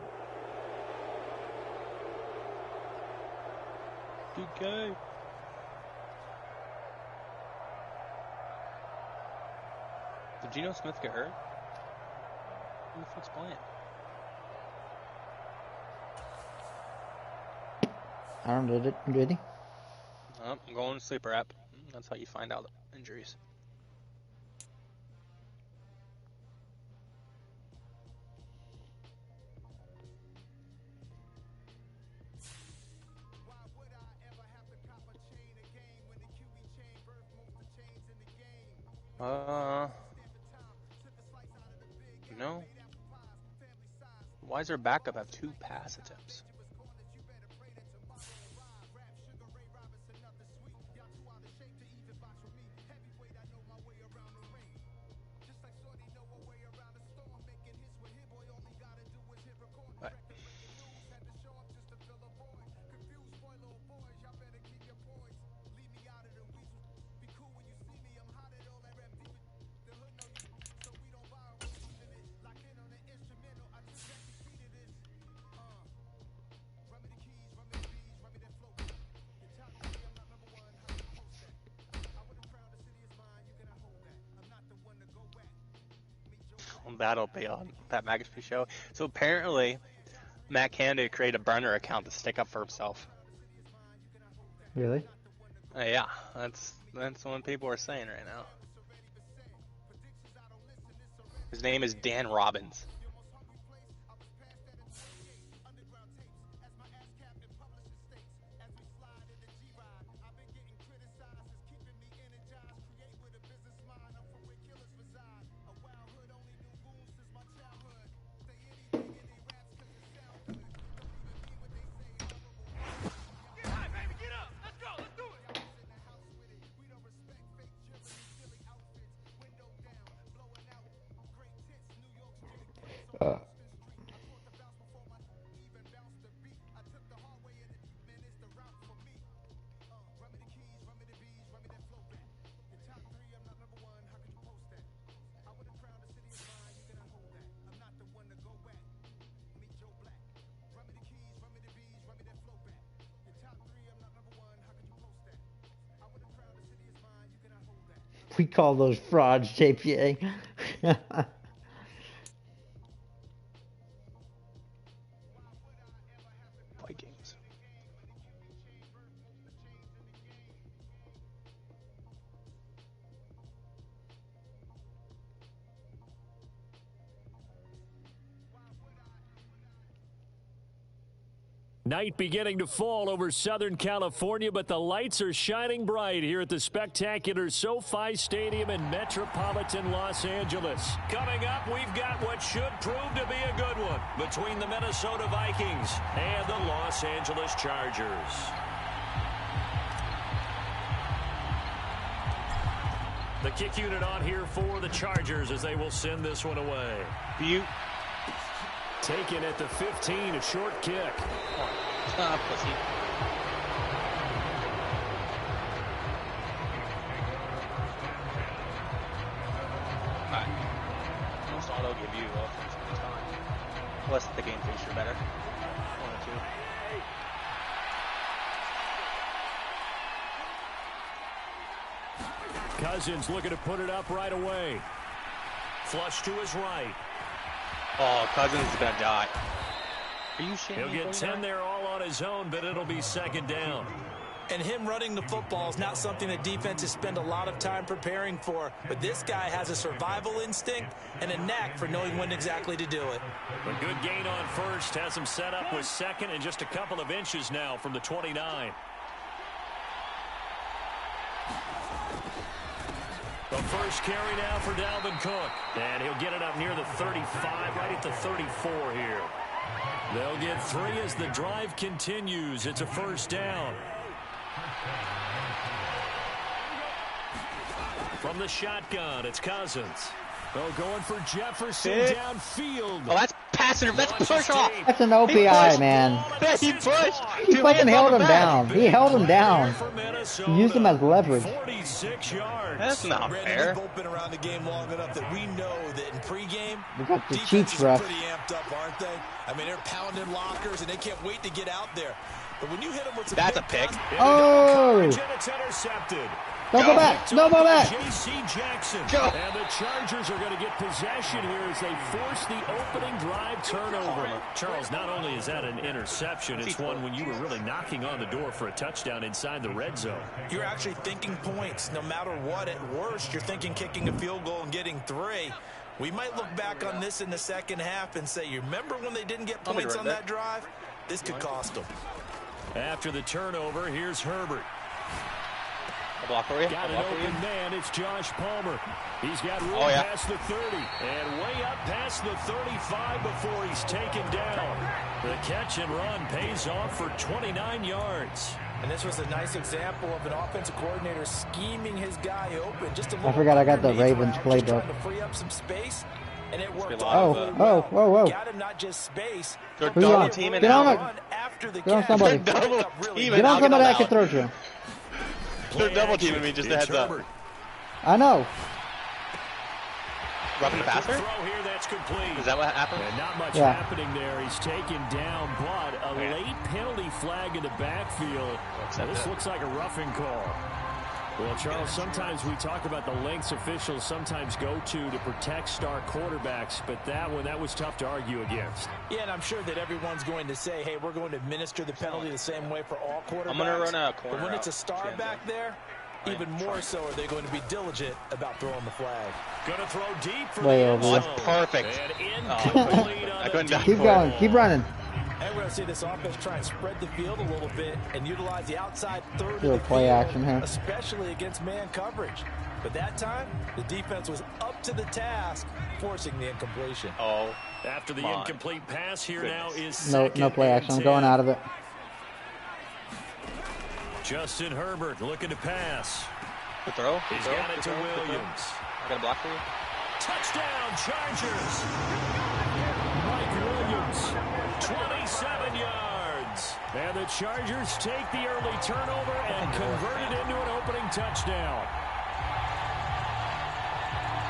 Okay. Did Geno Smith get hurt? Who the fuck's playing? I don't know. Did he? I'm going to sleeper app. That's how you find out injuries. No. Why does their backup have 2 pass attempts? That'll be on Pat McAfee show. So apparently, Matt Canada created a burner account to stick up for himself. Really? Yeah, that's what people are saying right now. His name is Dan Robbins. We call those frauds, JPA. Vikings. Night beginning to fall over Southern California, but the lights are shining bright here at the spectacular SoFi Stadium in metropolitan Los Angeles. Coming up, we've got what should prove to be a good one between the Minnesota Vikings and the Los Angeles Chargers. The kick unit on here for the Chargers as they will send this one away. Taken at the 15, a short kick. Pussy. Alright. Most auto give you offense at the time. Unless the game thinks you're better. 1 or 2. Cousins looking to put it up right away. Flush to his right. Oh, Cousins is going to die. Are you shitting me? He'll get 10 there all on his own, but it'll be second down. And him running the football is not something that defenses spend a lot of time preparing for. But this guy has a survival instinct and a knack for knowing when exactly to do it. A good gain on first. Has him set up with second and just a couple of inches now from the 29. The first carry now for Dalvin Cook. And he'll get it up near the 35, right at the 34 here. They'll get 3 as the drive continues. It's a first down. From the shotgun, it's Cousins. They're going for Jefferson downfield. Oh, that's passing. That's push off. That's an OPI, man. He pushed. He fucking held him down. He held him down. He used him as leverage. 46 yards. That's not fair. We've been around the game long enough that we know that in pregame, We got the defenses Chiefs are ref. pretty amped up, aren't they? I mean, they're pounding lockers and they can't wait to get out there. But when you hit them with some That's a pick. Oh! And it's intercepted. Don't go back. Don't go back. J.C. Jackson. Go. And the Chargers are going to get possession here as they force the opening drive turnover. Charles, not only is that an interception, it's one when you were really knocking on the door for a touchdown inside the red zone. You're actually thinking points. No matter what, at worst, you're thinking kicking a field goal and getting 3. We might look back on this in the second half and say, you remember when they didn't get points on that drive? This could cost them. After the turnover, here's Herbert. A block for you. Got an open man. It's Josh Palmer. He's got room past the 30 and way up past the 35 before he's taken down. The catch and run pays off for 29 yards. And this was a nice example of an offensive coordinator scheming his guy open. Just a I forgot I got the Ravens playbook. trying to free up some space, and it worked. Whoa. Got him not just space. They're Who's double on? teaming Get on now. Get on somebody. They're double teaming. Get on somebody I can throw to. They're double teaming me, just a heads up. I know. Roughing the passer? Throw here, that's complete. Is that what happened? And not much happening there. He's taken down, but a late penalty flag in the backfield. This looks like a roughing call. Well, Charles, sometimes we talk about the lengths officials sometimes go to protect star quarterbacks, but that was tough to argue against. Yeah, and I'm sure that everyone's going to say, hey, we're going to administer the penalty the same way for all quarterbacks. I'm going to run a corner. But when it's a star back there, even more so are they going to be diligent about throwing the flag. Going to throw deep for Way the over. end That's zone. perfect. And incomplete on I couldn't die. Keep going. Keep running. And we're going to see this offense try and spread the field a little bit and utilize the outside third Do a of the play field, action here. especially against man coverage. But that time, the defense was up to the task, forcing the incompletion. Oh, after the incomplete pass here now is No play action. I'm going out of it. Justin Herbert looking to pass. good throw. He's got it to Williams. I got a block for you. Touchdown, Chargers. Mike Williams, 27 yards. And the Chargers take the early turnover and convert it into an opening touchdown.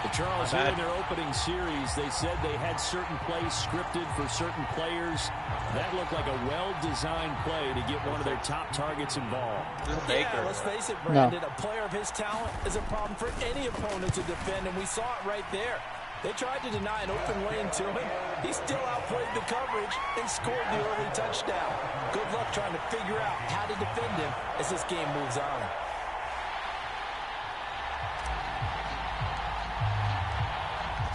The Charles, here in their opening series, they said they had certain plays scripted for certain players. That looked like a well-designed play to get one of their top targets involved. Yeah, let's face it, Brandon, a player of his talent is a problem for any opponent to defend, and we saw it right there. They tried to deny an open lane to him. He still outplayed the coverage and scored the early touchdown. Good luck trying to figure out how to defend him as this game moves on.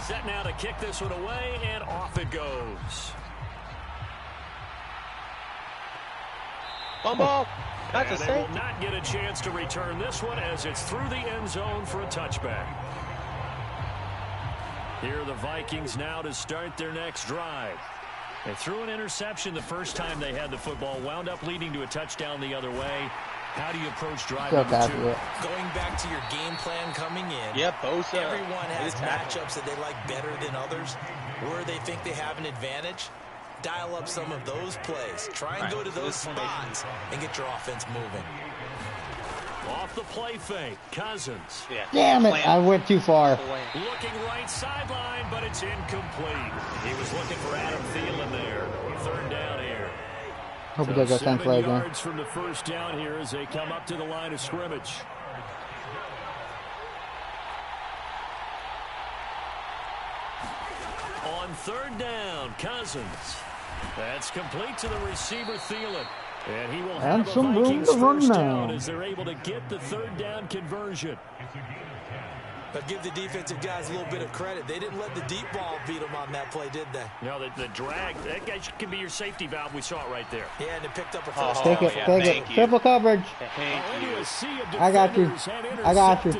Set now to kick this one away, and off it goes. Fumble. That's a they safety. will not get a chance to return this one as it's through the end zone for a touchback. Here are the Vikings now to start their next drive. They threw an interception the first time they had the football, wound up leading to a touchdown the other way. How do you approach drive number 2? Going back to your game plan coming in. Yeah, both. Everyone has matchups that they like better than others. Where they think they have an advantage, dial up some of those plays. Try and go to those spots and get your offense moving. Off the play fake, Cousins. Yeah. Damn it, I went too far. Looking right sideline, but it's incomplete. He was looking for Adam Thielen there. 3rd down here. Hope it does go 10 play again. 7 yards from the first down here as they come up to the line of scrimmage. On 3rd down, Cousins. That's complete to the receiver, Thielen. And he will have a Vikings first down as they're able to get the 3rd down conversion. But give the defensive guys a little bit of credit. They didn't let the deep ball beat them on that play, did they? No, the drag, that guy can be your safety valve. We saw it right there. Yeah, and it picked up a first down. Take it. Triple coverage. I got you. I got you.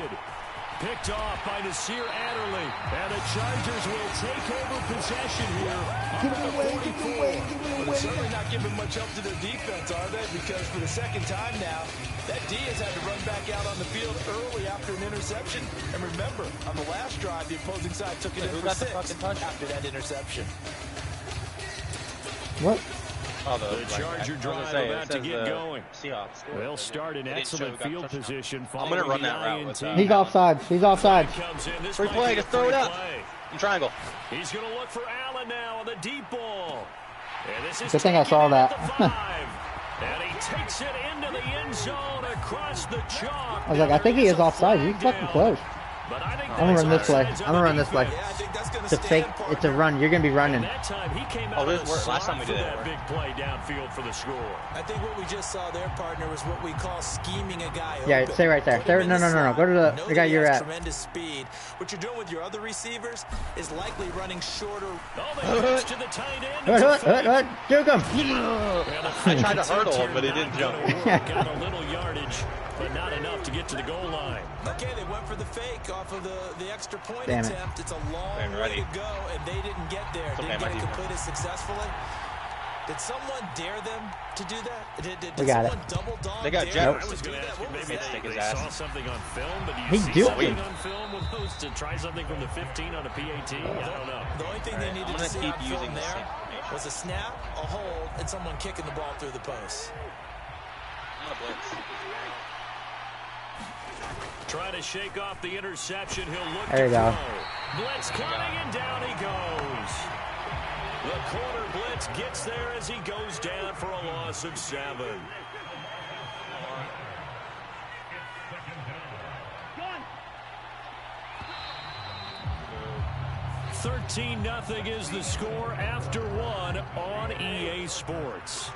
Picked off by Nasir Adderley. And the Chargers will take over possession here. Give it away. They're certainly not giving much help to their defense, are they? Because for the second time now, that D has had to run back out on the field early after an interception. And remember, on the last drive, the opposing side took it in for 6 after that interception. What? Oh, the Charger drive about to get going. Seahawks. They'll start in excellent field position. I'm going to run that route with He's offsides. Free play, just throw it up. In triangle. He's going to look for Allen now on the deep ball. And this is good thing I saw that. And he takes it into the end zone across the chalk. I was like, I think he is offside. He's fucking close. I'm going to run this way. It's a fake. It's a run. You're going to be running. Last time we did that big play downfield for the score. I think what we just saw there, partner, was what we call scheming a guy open. Yeah, stay right there. No. Go to the guy you're at. Tremendous speed. What you're doing with your other receivers is likely running shorter. To the tight end. Juke him. I tried to hurdle him, but he didn't jump. Got a little yardage, but not enough to get to the goal line. Okay, they went for the fake off of the extra point attempt. It's a long way to go, and they didn't get there. Didn't get it completed successfully. Did someone dare them to do that? Did someone double dog? They got dare Jefferson. Maybe they saw something on film, but do you see something on film with those to try something from the 15 on a PAT? I don't know. The only thing they needed to see on film there was a snap, a hold, and someone kicking the ball through the post. I'm going to blitz. Trying to shake off the interception. He'll look there you to go. throw. Blitz coming, and down he goes. The corner blitz gets there as he goes down for a loss of 7. 13-0 is the score after 1 on EA Sports.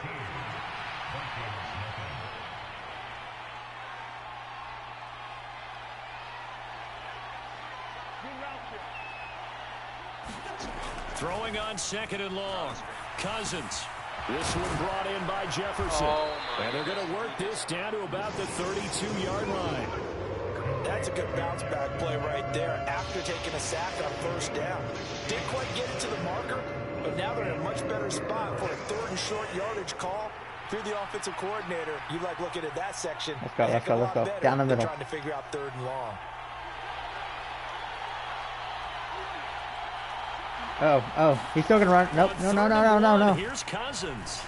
Throwing on 2nd and long. Cousins. This one brought in by Jefferson. And they're going to work this down to about the 32-yard line. That's a good bounce back play right there after taking a sack on 1st down. Didn't quite get it to the marker, but now they're in a much better spot for a 3rd and short yardage call. Through the offensive coordinator, you like looking at that section. Let's go. Down the middle. Trying to figure out 3rd and long. Oh, he's still gonna run. Nope, no. Here's Cousins.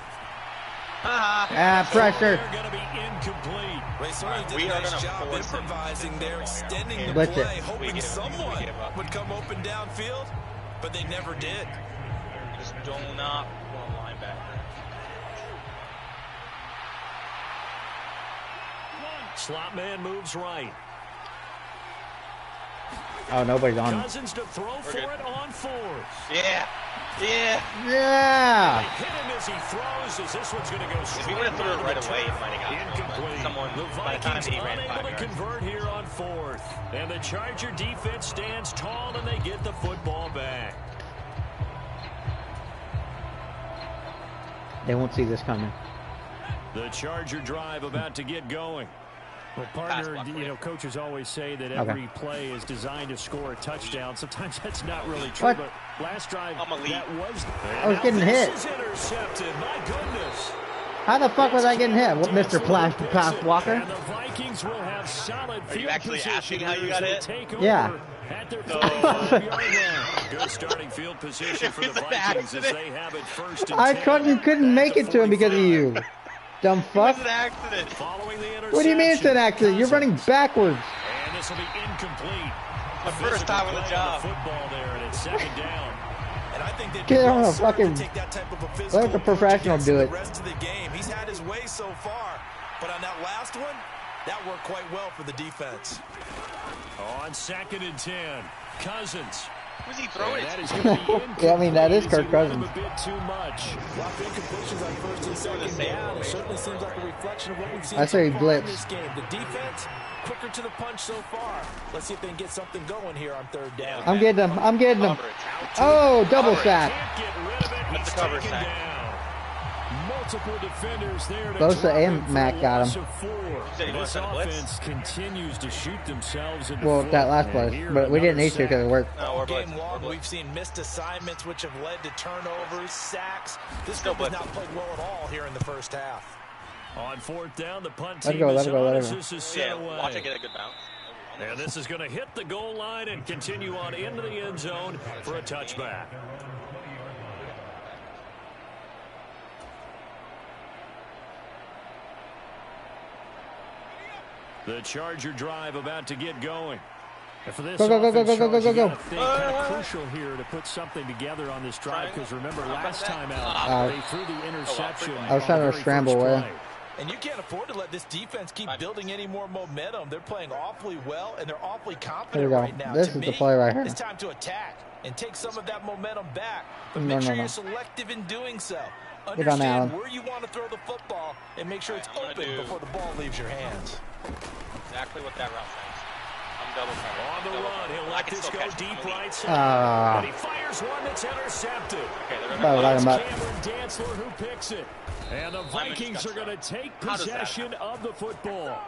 Pressure. They're gonna be incomplete. We are gonna job improvising there, extending the Blitz play, it. hoping someone would come open downfield, but they never did. Just do not want linebacker. Slot man moves right. Oh, nobody's on. Cousins to throw for it on 4th. Yeah. They hit him as he throws, as this one's going to go straight. If he would have threw it right away, he might have got incomplete. Someone, the Vikings unable to yards. convert here on 4th. And the Charger defense stands tall, and they get the football back. They won't see this coming. The Charger drive about to get going. Well, partner, coaches always say that every play is designed to score a touchdown. Sometimes that's not really true, but last drive, that was... I was getting hit. Intercepted. My goodness. How the fuck was I getting hit? What, Mr. Pass Walker? And the Vikings will have solid field actually asking how you got hit? Yeah. At their 45-yard line. Good starting field position for the Vikings as they have it first and 10. I couldn't make it to him because of you. Dumb fuck. It was an accident. What do you mean it's an accident? You're running backwards. And this will be incomplete. The first time on the job. Football there, and it's second down. And I think they'd Get on a to fucking. take that type of a physical Let the professional do it. The rest of the game. He's had his way so far, but on that last one, that worked quite well for the defense. On second and 10, Cousins. Who's he throwing? Yeah, I mean, that is Kirk Cousins. A bit too much. Lots of incompletions on first and second down. It certainly seems like a reflection of what we've seen I say so far blitz. in this game. The defense, quicker to the punch so far. Let's see if they can get something going here on third down. I'm getting him. Oh, double sack. That's the cover sack. Multiple defenders there. Bosa and Mac got him. This offense continues to shoot themselves in the Well, foot. that last play, but we didn't need to because it worked. Game long, we've seen missed assignments which have led to turnovers, sacks. This group has not played well at all here in the first half. On fourth down, the punt Let team it is go. on as this is set away. Watch it get a good bounce. And this is going to hit the goal line and continue on into the end zone for a touchback. The Charger drive about to get going. And for this Go. kind of crucial here to put something together on this drive because remember last time out they threw the interception. I was trying to scramble away. And you can't afford to let this defense keep building any more momentum. They're playing awfully well and they're awfully confident right now. This is the play right here. It's time to attack and take some of that momentum back. But make sure you're selective in doing so. Understand where you want to throw the football and make sure it's open before the ball leaves your hands. Exactly what that route says. I'm double covered. On the run, he'll let this go deep right side. And he fires one that's intercepted. Okay, Cameron Dantzler who picks it. And the Vikings are going to take possession of the football.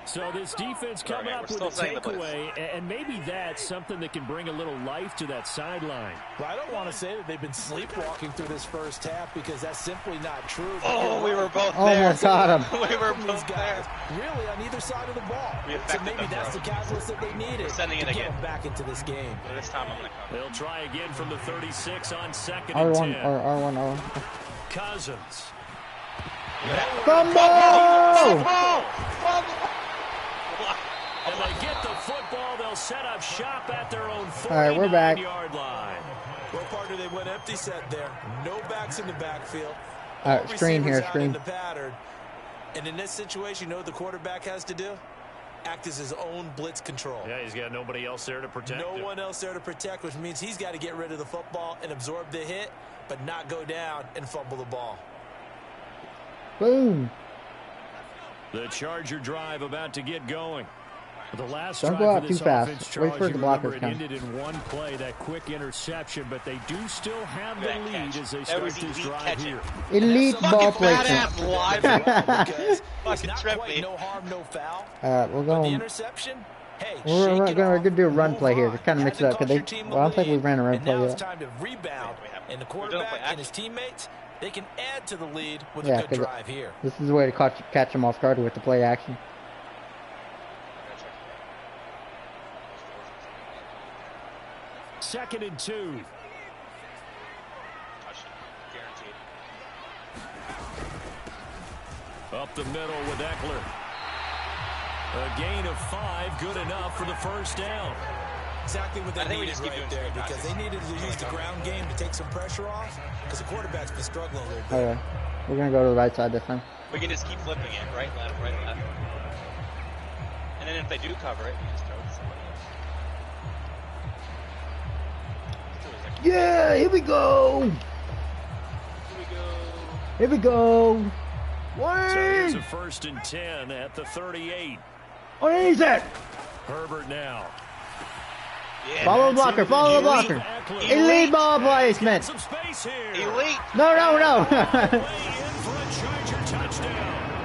So this defense coming up with a takeaway, and maybe that's something that can bring a little life to that sideline. Well, I don't want to say that they've been sleepwalking through this first half because that's simply not true. Oh, we were both there. Almost got him. We were both there. Really, on either side of the ball. So maybe that's the catalyst that they needed to get them back into this game. This time I'm going to cover. They'll try again from the 36 on second R1, and 10. R1. Cousins. Fumble! And they get the football. They'll set up shop at their own 49-yard line. Well, partner, they went empty set there. No backs in the backfield. All right, screen here, screen. The pattern. And in this situation, you know what the quarterback has to do? Act as his own blitz control. Yeah, he's got nobody else there to protect him. No one else there to protect, which means he's got to get rid of the football and absorb the hit, but not go down and fumble the ball. Boom. The Charger drive about to get going. The last Don't go out too fast. Wait for the blockers to come. It ended in one play, that quick interception, but they do still have the lead as they start this drive here. Elite ball placement. Fucking trip me. No harm, no foul. We're going. The interception. Hey, we're going to do a run play here to kind of mix it up because I don't think we ran a run play yet. It's time to rebound, and the quarterback and his teammates, they can add to the lead with a good drive here. This is the way to catch them off guard with the play action. Second and 2. Guaranteed. Up the middle with Eckler. A gain of 5, good enough for the first down. Exactly what they needed right there, because they needed to use the ground game to take some pressure off, because the quarterback's been struggling a little bit. Okay. We're going to go to the right side this time. We can just keep flipping it, right, left, right, left. And then if they do cover it, you just throw it to somebody else. Yeah, here we go. Here we go. What? So here's a first and 10 at the 38. What is it? Herbert now. Yeah, follow the blocker, follow the blocker. Elite ball placement. Some space here. Elite. No. Play in for a Charger touchdown.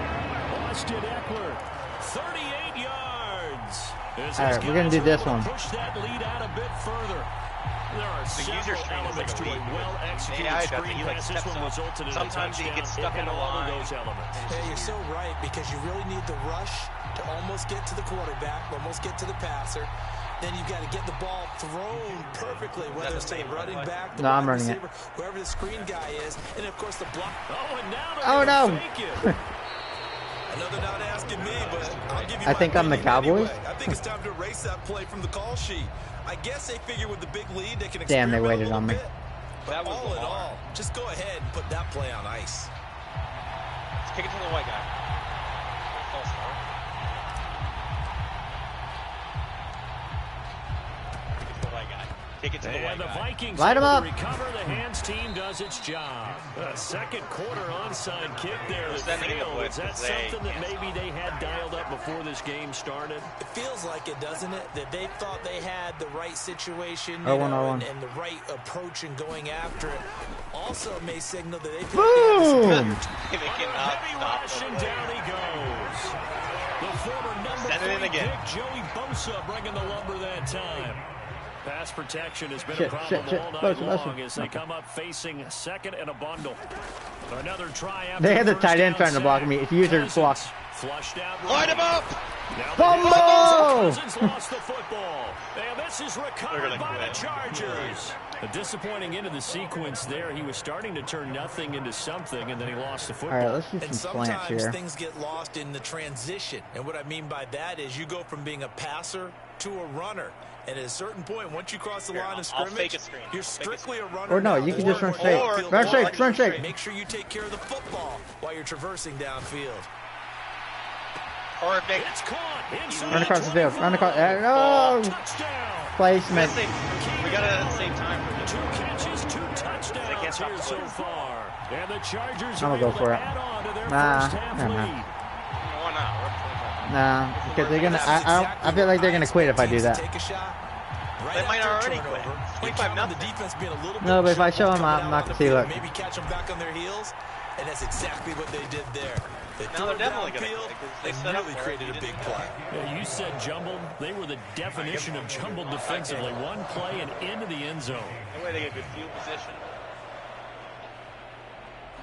to Eckler. 38 yards. All right, we're going to do this one. Push that lead out a bit further. There are several elements to a well-executed screen pass. This one resulted in a touchdown. Sometimes he gets stuck in the line. Those elements. Hey, you're so right, because you really need the rush to almost get to the quarterback, almost get to the passer. Then you've got to get the ball thrown perfectly, whether it's a running back, the I'm running receiver, whoever the screen guy is, and of course the block. Oh, and now they're fake it. Another not asking me, but I'll give you I think I'm the Cowboys. Anyway. I think it's time to erase that play from the call sheet. I guess they figure with the big lead they can Damn, they waited on me. But all in all, just go ahead and put that play on ice. Let's kick it to the white guy. False start. Kick it to the white guy. Kick it to the white guy. And the Vikings Light him up. recover. The hands team does its job. A second quarter onside kick there. Is that something that maybe they had dialed up before this game started? It feels like it, doesn't it? That they thought they had the right situation and the right approach in going after it. Also may signal that they feel boom! Heavy rush and down he goes. The former number 3 pick, Joey Bosa, bringing the lumber that time. Pass protection has been a problem all night long as they come up facing second and a bundle. Another try after they had the tight end trying to block me. If user blocks. Flushed out. Light him up! Fumble! Lost the football. And this is recovered by the Chargers. A disappointing end of the sequence there. He was starting to turn nothing into something, and then he lost the football. All right, let's do some slants here. Sometimes things get lost in the transition. And what I mean by that is you go from being a passer to a runner. And at a certain point, once you cross the line of scrimmage, you're strictly a runner. Or no, you can just run straight. Run straight. Make sure you take care of the football while you're traversing downfield. Perfect. It's caught. Run across the field. Run across. Oh! Placement. We gotta save time for this. 2 catches, 2 touchdowns here so far. And the Chargers I'm gonna go for it. Nah. Why not? Nah, because they're gonna. I feel like they're gonna quit if I do that. They might already quit. 25-0. No, but if I show them, I'm not gonna see what. Maybe catch them back on their heels, and that's exactly what they did there. Now they're definitely gonna quit. They really created a big play. Yeah, you said jumbled. They were the definition of jumbled defensively. One play and into the end zone. That way they get good field position.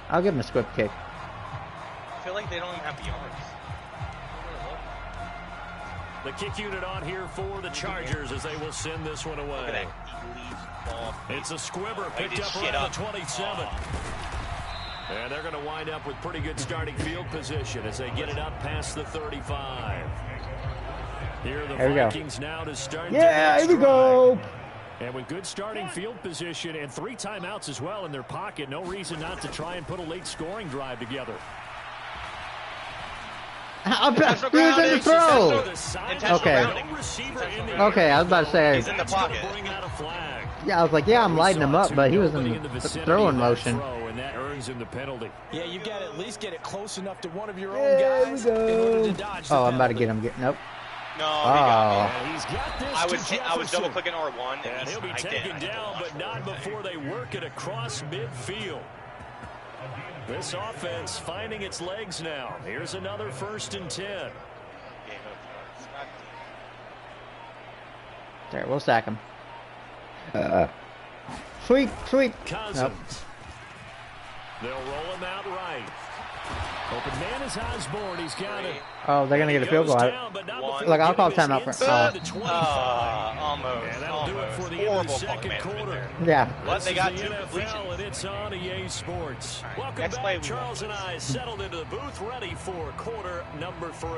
I'll give them a squib kick. I feel like they don't even have the yards. The kick unit on here for the Chargers as they will send this one away. It's a squibber picked up around the 27. And they're going to wind up with pretty good starting field position as they get it up past the 35. Here are the Vikings now to start. Yeah, here we go. And with good starting field position and 3 timeouts as well in their pocket, no reason not to try and put a late scoring drive together. He was in the throw. Okay. Okay, I was about to say. He's in the pocket. Yeah, I was like, yeah, I'm lighting him up, but he was in the throwing motion. And that earns him the penalty. Yeah, you got to at least get it close enough to one of your own guys in order to dodge. Oh, I'm about to get him. Nope. No, he's got this. I was double clicking R1, and he'll be taken down, but not before they work it across midfield. This offense finding its legs now. Here's another 1st and 10. There, we'll sack him. Sweep. Cousins. Nope. They'll roll him out right. Open man is Osborne. He's got it. Oh, they're going to get a field goal out. Look, I'll call timeout for almost. And that'll do it for the end of the second quarter. Yeah. What? They got 2 NFL, and it's on EA Sports. Welcome Next back. play, Charles and I settled into the booth, ready for quarter number 3.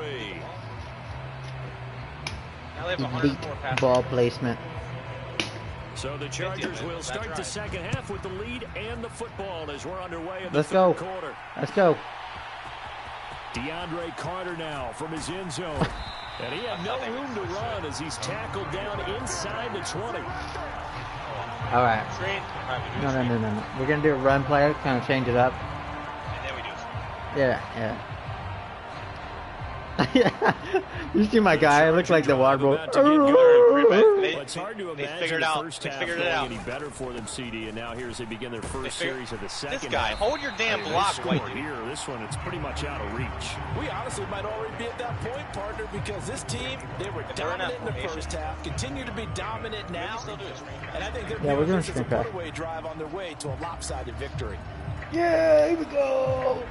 Now they have Elite 104 passes. ball placement. So the Chargers will start the second half with the lead and the football as we're underway in the Let's third go. quarter. Let's go. DeAndre Carter now from his end zone. And he had no room to run as he's tackled down inside the 20. All right. No. We're going to do a run play, kind of change it up. And then we do. Yeah. You see my guy? I look like the water boy. It's hard to imagine the first half going any better for them, CD, and now here as they begin their first series of the second half. This guy, hold your damn block, white dude. Here, this one, it's pretty much out of reach. We honestly might already be at that point, partner, because this team, they were dominant in the first half, continue to be dominant now, and I think they're we're doing this as a put-away drive on their way to a lopsided victory. Yeah, here we go.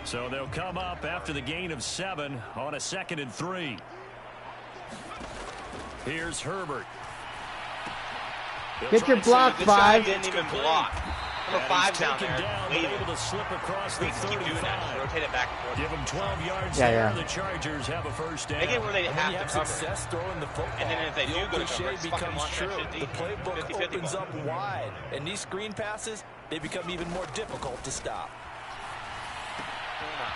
So they'll come up after the gain of 7 on a 2nd and 3. Here's Herbert. Get your block, 5. Didn't even block. Number 5 down there. Able to slip across the 35. Rotate it back and forth. Give them 12 yards there. The Chargers have a first down. They get where they have to cover. Success throwing the football. And then if they do go to cover, it becomes true. The playbook opens up wide. And these screen passes, they become even more difficult to stop.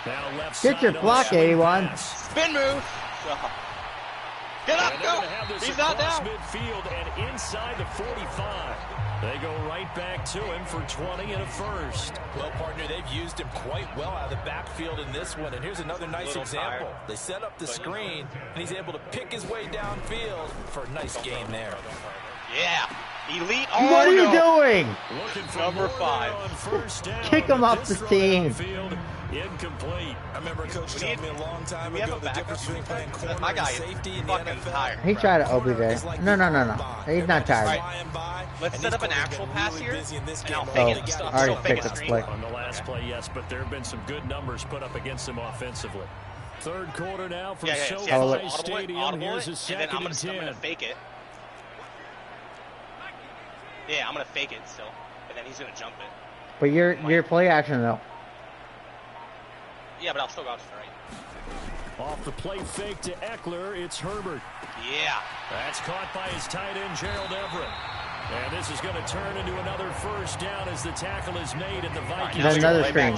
Now left Get your block, 81. Spin move. Get up, go. He's not down. Midfield and inside the 45. They go right back to him for 20 and a first. Well, partner, they've used him quite well out of the backfield in this one. And here's another nice example. They set up the screen, and he's able to pick his way downfield for a nice gain there. Yeah. Elite. What are you doing? Number 5. Kick him off the team. Incomplete. I remember Coach told me a long time ago the difference between playing corner and safety in the NFL. He tried to OB. No. He's not tired. Right. Let's set up an actual pass here, and I'll fake it. I already picked up the play. On the last play, yes, but there have been some good numbers put up against them offensively. Third quarter now from SoFi Stadium. Here's a 2nd and 10. I'm going to fake it. Yeah, I'm going to fake it still, and then he's going to jump it. But your play action, though. Yeah, but I'll still go out straight. Off the play fake to Eckler, it's Herbert. Yeah. That's caught by his tight end, Gerald Everett. And this is going to turn into another first down as the tackle is made at the Vikings. Right, another screen.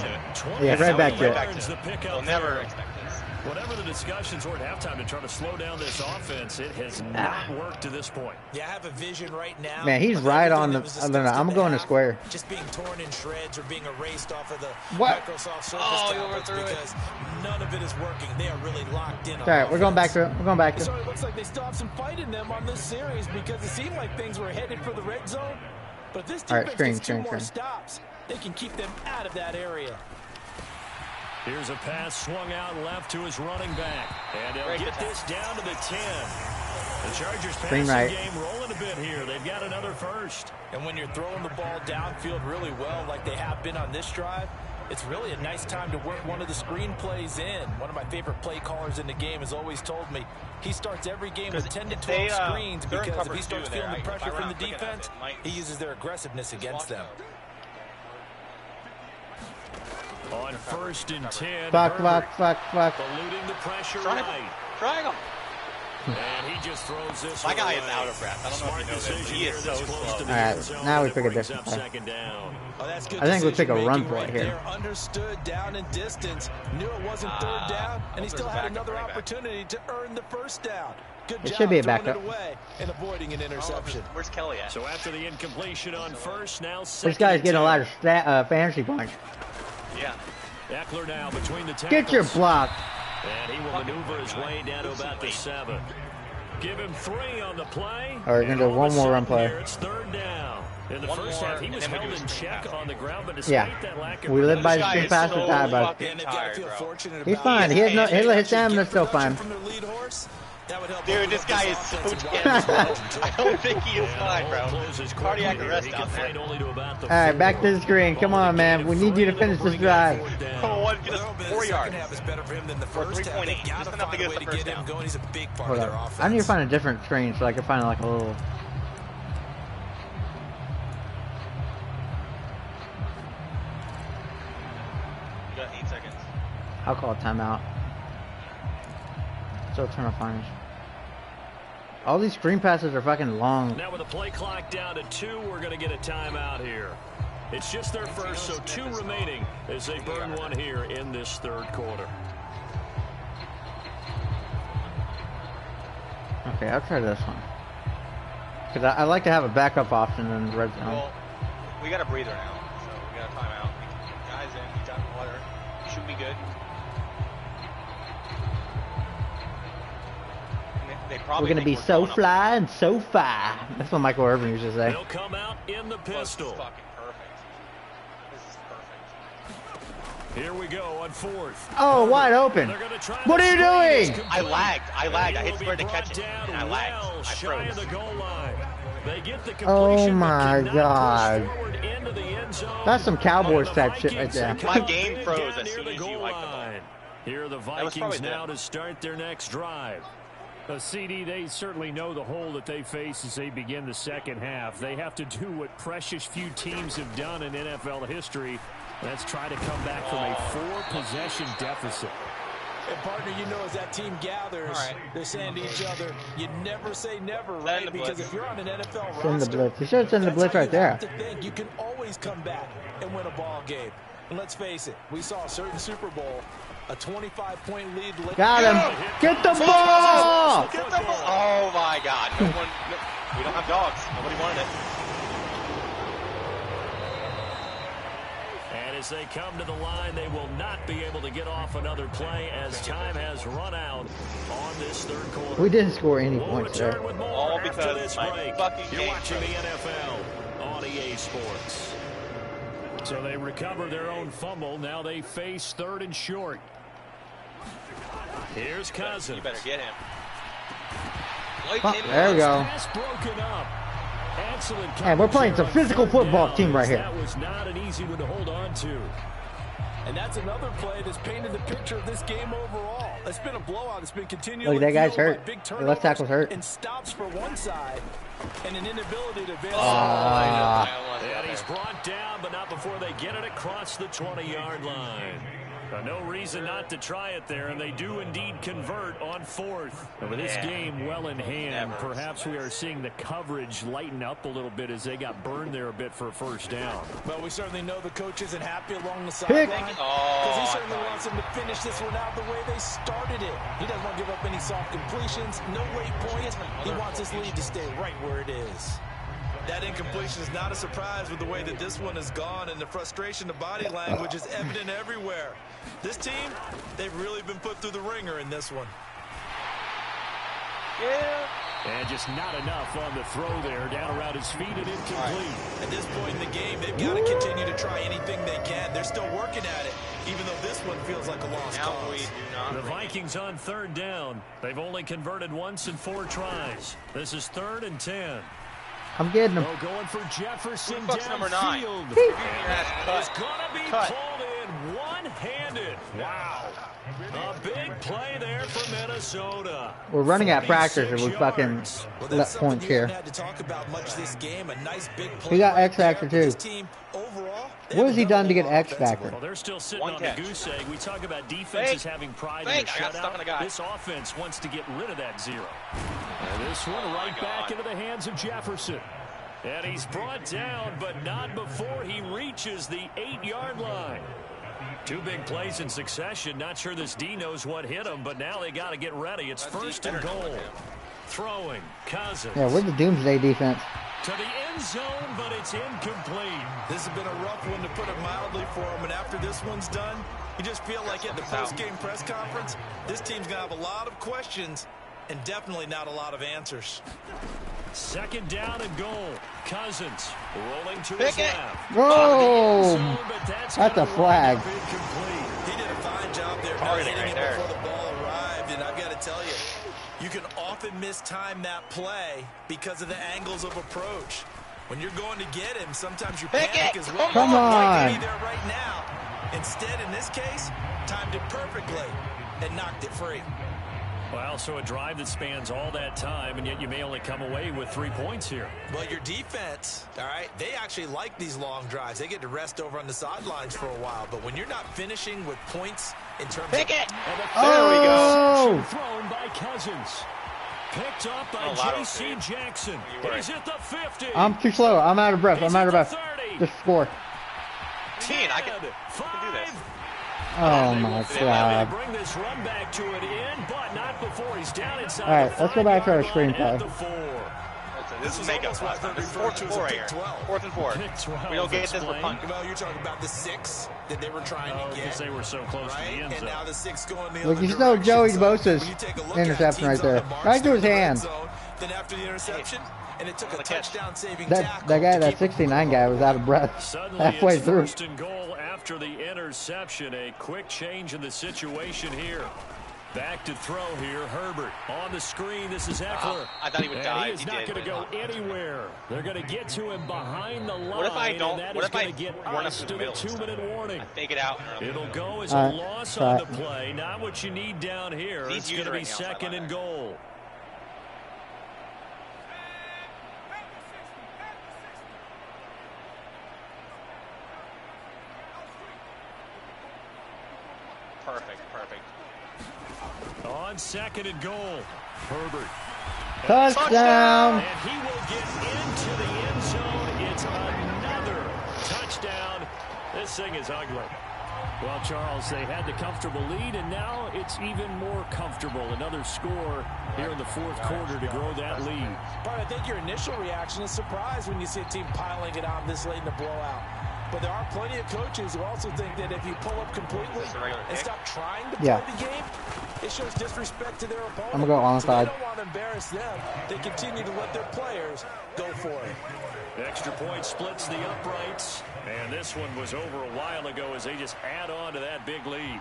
Yeah, right back to it. They'll never expect this. Whatever the discussions were at halftime to try to slow down this offense, it has not worked to this point. Yeah, I have a vision right now. Man, he's right on the. I don't know. I'm going to square. Just being torn in shreds or being erased off of the Microsoft Surface tablets because none of it is working. They are really locked in. All right, we're going back to it. We're going back to it. So it looks like they still have some fight in them on this series because it seemed like things were headed for the red zone. But this defense gets 2 more stops. They can keep them out of that area. Here's a pass swung out left to his running back. And they'll get this down to the 10. The Chargers passing game rolling a bit here. They've got another first. And when you're throwing the ball downfield really well like they have been on this drive, it's really a nice time to work one of the screen plays in. One of my favorite play callers in the game has always told me he starts every game with 10 to 12 screens because if he starts feeling the pressure from the defense, he uses their aggressiveness against them. On 1st and 10. Fuck. Eluding the pressure right. Triangle. And he just throws this. My guy is out of breath. I don't know if you know this. He is so slow. All right, now we pick a different play. I think we'll take a run play here. Understood down in distance. Knew it wasn't third down, and he still had another opportunity to earn the first down. Good job should be a backup. Away and avoiding an interception. Where's Kelly at? So after the incompletion on first, now this guy's getting a lot of fantasy points. Yeah. Eckler now between the tackles. Get your block. And he will maneuver his way down to about the 7. Give him 3 on the play. All right, we're going to do one more run play. It's 3rd down. In the first half, he was held in check on the ground, but despite that lack of... We live by the screen pass and die by it. He's fine. His stamina's still fine. Dude, this guy is so dead. I don't think he is fine, bro. Cardiac arrest out there. All right, back to the screen. Come on, man. We need you to finish this drive. Come on, get us 4 yards. Or 3.8. Just enough to get us the first down. Hold on. I need to find a different screen so I can find like a little... You got 8 seconds. I'll call a timeout. Still trying to find... All these screen passes are fucking long. Now with the play clock down to 2, we're going to get a timeout here. It's just their first, so 2 remaining as they burn one here in this 3rd quarter. Okay, I'll try this one. Because I like to have a backup option in the red zone. Well, we got a breather now, so we got a timeout. Guys in, he's out in water. Should be good. We're going to be so fly and so fire. That's what Michael Irvin used to say. They'll come out in the pistol. This is fucking perfect. This is perfect. Here we go on 4th. Oh, wide open. What are you doing? I lagged. I hit square to catch it, and I lagged. I froze. Oh my God. That's some Cowboys type shit right there. My game froze as soon as you liked the ball. Here are the Vikings now to start their next drive. CD, they certainly know the hole that they face as they begin the second half. They have to do what precious few teams have done in NFL history. Let's try to come back from a 4-possession deficit. And partner, you know, as that team gathers, they're saying to each other, you never say never, right? Because if you're on an NFL roster, send the blitz. You should send the blitz right there. To think you can always come back and win a ball game. And let's face it, we saw a certain Super Bowl, a 25-point lead. Got him! Get the ball! Get the ball! Oh my God! No one. No, we don't have dogs. Nobody wanted it. As they come to the line, they will not be able to get off another play as time has run out on this third quarter. We didn't score any points there. All because my fucking You're watching the NFL on EA Sports. So they recover their own fumble. Now they face 3rd and short. Here's Cousins. You better get him. There we go. Broken up. Excellent. And we're playing some physical football team right here. That was not an easy one to hold on to. And that's another play that's painted the picture of this game overall. It's been a blowout. It's been continually. Look, that guy's hurt. The left tackle's hurt. And stops for one side, and an inability to advance. And he's brought down, but not before they get it across the 20-yard line. No reason not to try it there, and they do indeed convert on 4th. With this game well in hand, perhaps we are seeing the coverage lighten up a little bit as they got burned there a bit for a first down. Well, we certainly know the coach isn't happy along the sideline because he certainly wants them to finish this one out the way they started it. He doesn't want to give up any soft completions, no late points. He wants his lead to stay right where it is. That incompletion is not a surprise with the way that this one has gone, and the frustration, the body language is evident everywhere. This team, they've really been put through the ringer in this one. Yeah. And just not enough on the throw there. Down around his feet and incomplete. At this point in the game, they've got to continue to try anything they can. They're still working at it, even though this one feels like a lost cause. The Vikings on 3rd down. They've only converted once in 4 tries. This is 3rd and 10. I'm getting him. Going for Jefferson number 9. It's going to be pulled in one-handed. Wow. A big play there for Minnesota. We're running at practice and we fucking let points here. He got X Factor too. What has he done to get X Factor? Well, they're still sitting on the goose egg. We talk about defenses having pride in the shutout. This offense wants to get rid of that 0. And this one right back into the hands of Jefferson. And he's brought down, but not before he reaches the 8-yard line. 2 big plays in succession. Not sure this D knows what hit him, but now they got to get ready. It's 1st and goal. Throwing, Cousins. Yeah, where's the Doomsday defense? To the end zone, but it's incomplete. This has been a rough one, to put it mildly, for him. And after this one's done, you just feel like at the post-game press conference, this team's going to have a lot of questions and definitely not a lot of answers. 2nd down and goal. Cousins rolling to his left. Whoa! That's a flag. He did a fine job there hitting him before the ball arrived, and I've got to tell you, you can often mistime that play because of the angles of approach. When you're going to get him, sometimes you panic as well. Come on. Be there right now. Instead, in this case, timed it perfectly and knocked it free. Well, so a drive that spans all that time, and yet you may only come away with 3 points here. Well, your defense, all right, they actually like these long drives. They get to rest over on the sidelines for a while. But when you're not finishing with points in terms of... Pick it! There we go. Thrown by Cousins. Picked up by J.C. Jackson. He's at the 50. I'm too slow. I'm out of breath. I'm out of breath. Just score. 10. I can do this. Oh my God. Bring this run back to an end, but not before he's down inside. All right, let's go back to our screenplay. This is makeup last time. This is 4th and 4 right here. 4th and 4. We don't get this for punt. Well, you're talking about the 6 that they were trying to get. Because they were so close to the end zone. And now the 6 going the Look, other you know direction. Joey Bosa's interception right there. Right to his hand. Then after the interception, and it took a touchdown-saving that guy, that 69 guy, was out of breath halfway through. First and goal after the interception. A quick change in the situation here. Back to throw here, Herbert. On the screen, this is Eckler. I thought he would die. He is not going to go anywhere. They're going to get to him behind the line. What if I don't? What if I get run up to the middle? 2-minute warning. I fake it out. It'll go as a loss on the play. Not what you need down here. It's going to be 2nd and goal. Perfect. On 2nd and goal, Herbert. Touchdown! And he will get into the end zone. It's another touchdown. This thing is ugly. Well, Charles, they had the comfortable lead, and now it's even more comfortable. Another score here in the 4th quarter to grow that lead. But I think your initial reaction is surprise when you see a team piling it on this late in the blowout. But there are plenty of coaches who also think that if you pull up completely and stop trying to play the game, it shows disrespect to their opponent. I'm going to go onside. So they don't want to embarrass them. They continue to let their players go for it. Extra point splits the uprights. And this one was over a while ago as they just add on to that big lead.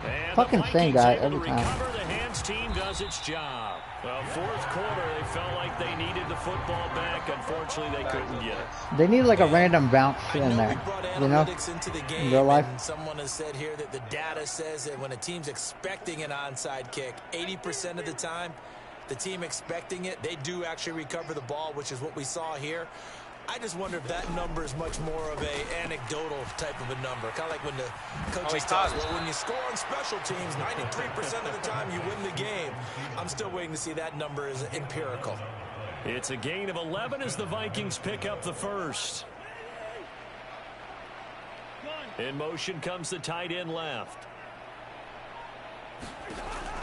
And fucking same guy every time. The hands team does its job. Well, 4th quarter, they felt like they needed the football back. Unfortunately, they couldn't get it. They need like a random bounce in there, you know, into the game, in real life. And someone has said here that the data says that when a team's expecting an onside kick, 80% of the time, the team expecting it, they do actually recover the ball, which is what we saw here. I just wonder if that number is much more of a anecdotal type of a number. Kind of like when the coaches tell us, well, when you score on special teams, 93% of the time you win the game. I'm still waiting to see that number is empirical. It's a gain of 11 as the Vikings pick up the first. In motion comes the tight end left.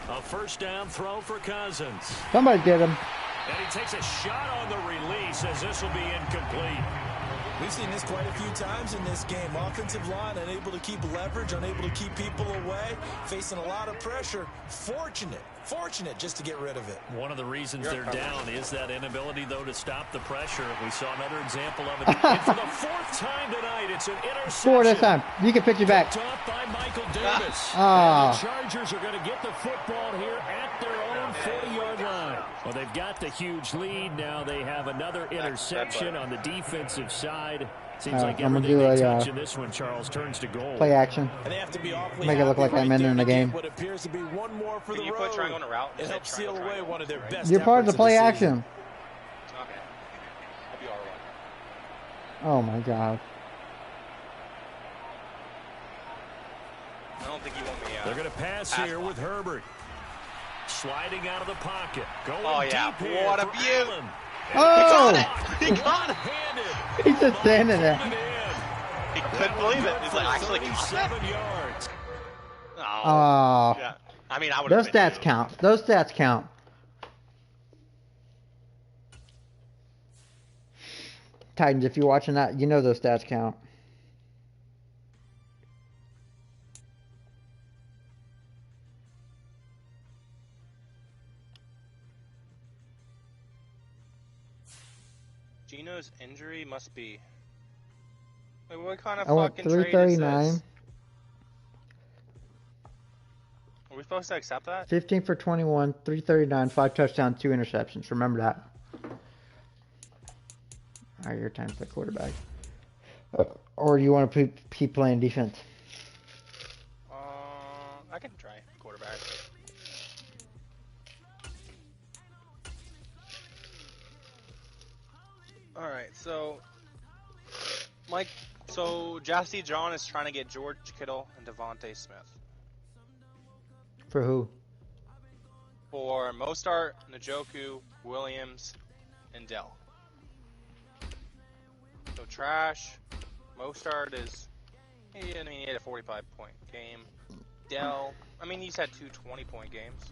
A first down throw for Cousins. Somebody get him. And he takes a shot on the release as this will be incomplete. We've seen this quite a few times in this game. Offensive line unable to keep leverage, unable to keep people away, facing a lot of pressure. Fortunate just to get rid of it. One of the reasons they're down is that inability, though, to stop the pressure. We saw another example of it. And for the 4th time tonight, it's an interception. 4 this time. You can pitch it back. Top by Michael Davis. And the Chargers are going to get the football here at their own 40-yard line. Well, they've got the huge lead. Now they have another interception on the defensive side. Seems like everything they touch in this one, Charles, turns to goal. Play action. And they have to be Make it look like I'm in the game. What appears to be one more for Can the you road. put triangle on a route? It helps seal away one of their best. You're part of the play season. action. Okay. I'll be R1. Oh my god. I don't think you want me. They're going to pass here with Herbert. Sliding out of the pocket. Going yeah. deep here. What a beaut. Oh! He got it! He's just standing there. He couldn't believe it. He's like, actually, 7 yards. Oh. Yeah. I mean, I would. Those stats count. Those stats count. Titans, if you're watching that, you know those stats count. Gino's injury must be. Wait, what kind of I want fucking trade is 339. this? Are we supposed to accept that? 15 for 21, 339, 5 touchdowns, 2 interceptions. Remember that. All right, your time to play quarterback. Or you want to keep playing defense? I can try quarterback. All right, so Jassy John is trying to get George Kittle and Devontae Smith. For who? For Mostart, Njoku, Williams, and Dell. So trash. Mostart is, he had a 45-point game. Dell. I mean, he's had 2 20-point games.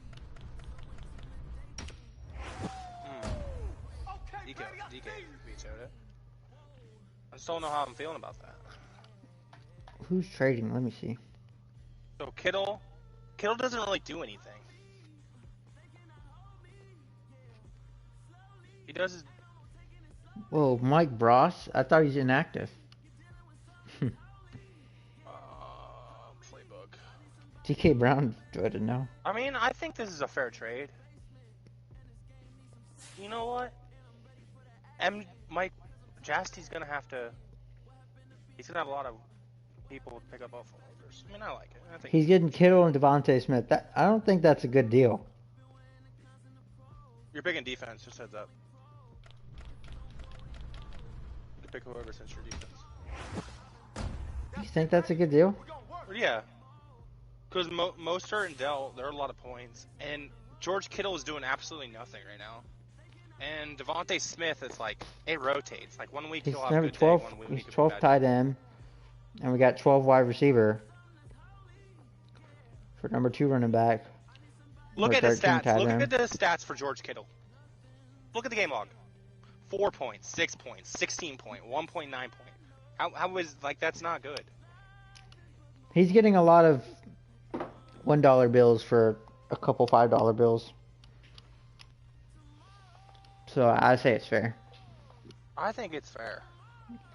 DK vetoed it. I just don't know how I'm feeling about that. Who's trading? Let me see. So Kittle doesn't really do anything. He does his... Whoa, Mike Bross? I thought he's inactive. Playbook. DK Brown, do I didn't know. I mean, I think this is a fair trade. You know what? Mike Jasty's gonna have to. He's gonna have a lot of people pick up off waivers. I mean, I like it. I think he's getting Kittle and Devontae Smith. I don't think that's a good deal. You're big in defense. Just heads up. You can pick whoever since your defense. You think that's a good deal? Yeah. Because Mostert and Dell, there are a lot of points, and George Kittle is doing absolutely nothing right now. And Devontae Smith, it's like, it rotates. Like, 1 week he'll have a good 12, day, 1 week he's he'll 12 be bad. tight end, and we got 12 wide receiver for number 2 running back. Look at his stats. Look at the stats for George Kittle. Look at the game log. 4 points, 6 points, 16 point, 1.9 point. How is, like, that's not good. He's getting a lot of $1 bills for a couple $5 bills. So I say it's fair. I think it's fair.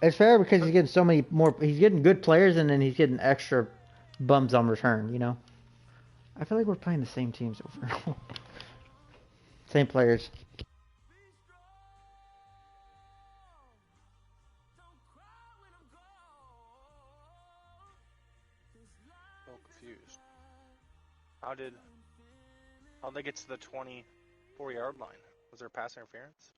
It's fair because he's getting so many more. He's getting good players, and then he's getting extra bums on return. You know. I feel like we're playing the same teams over. Same players. So confused. How'd they get to the 24-yard line? Was there pass interference?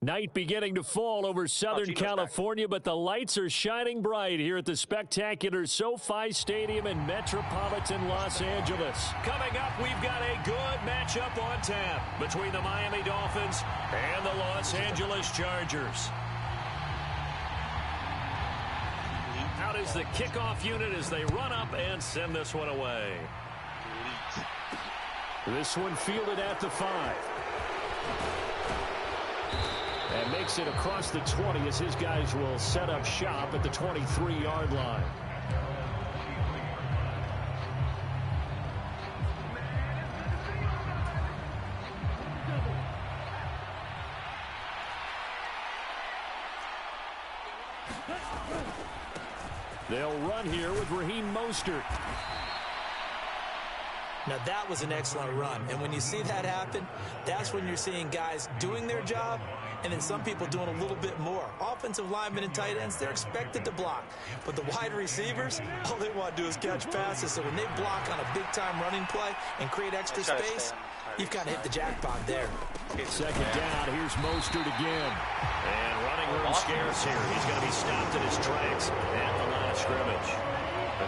Night beginning to fall over Southern California, but the lights are shining bright here at the spectacular SoFi Stadium in metropolitan Los Angeles. Coming up, we've got a good matchup on tap between the Miami Dolphins and the Los Angeles Chargers. Out is the kickoff unit as they run up and send this one away. This one fielded at the 5. And makes it across the 20 as his guys will set up shop at the 23-yard line. They'll run here with Raheem Mostert. Now, that was an excellent run. And when you see that happen, that's when you're seeing guys doing their job and then some people doing a little bit more. Offensive linemen and tight ends, they're expected to block. But the wide receivers, all they want to do is catch passes. So when they block on a big-time running play and create extra space, you've kind of hit the jackpot there. Second down, here's Mostert again. And running room scarce here. He's going to be stopped in his tracks at the line of scrimmage.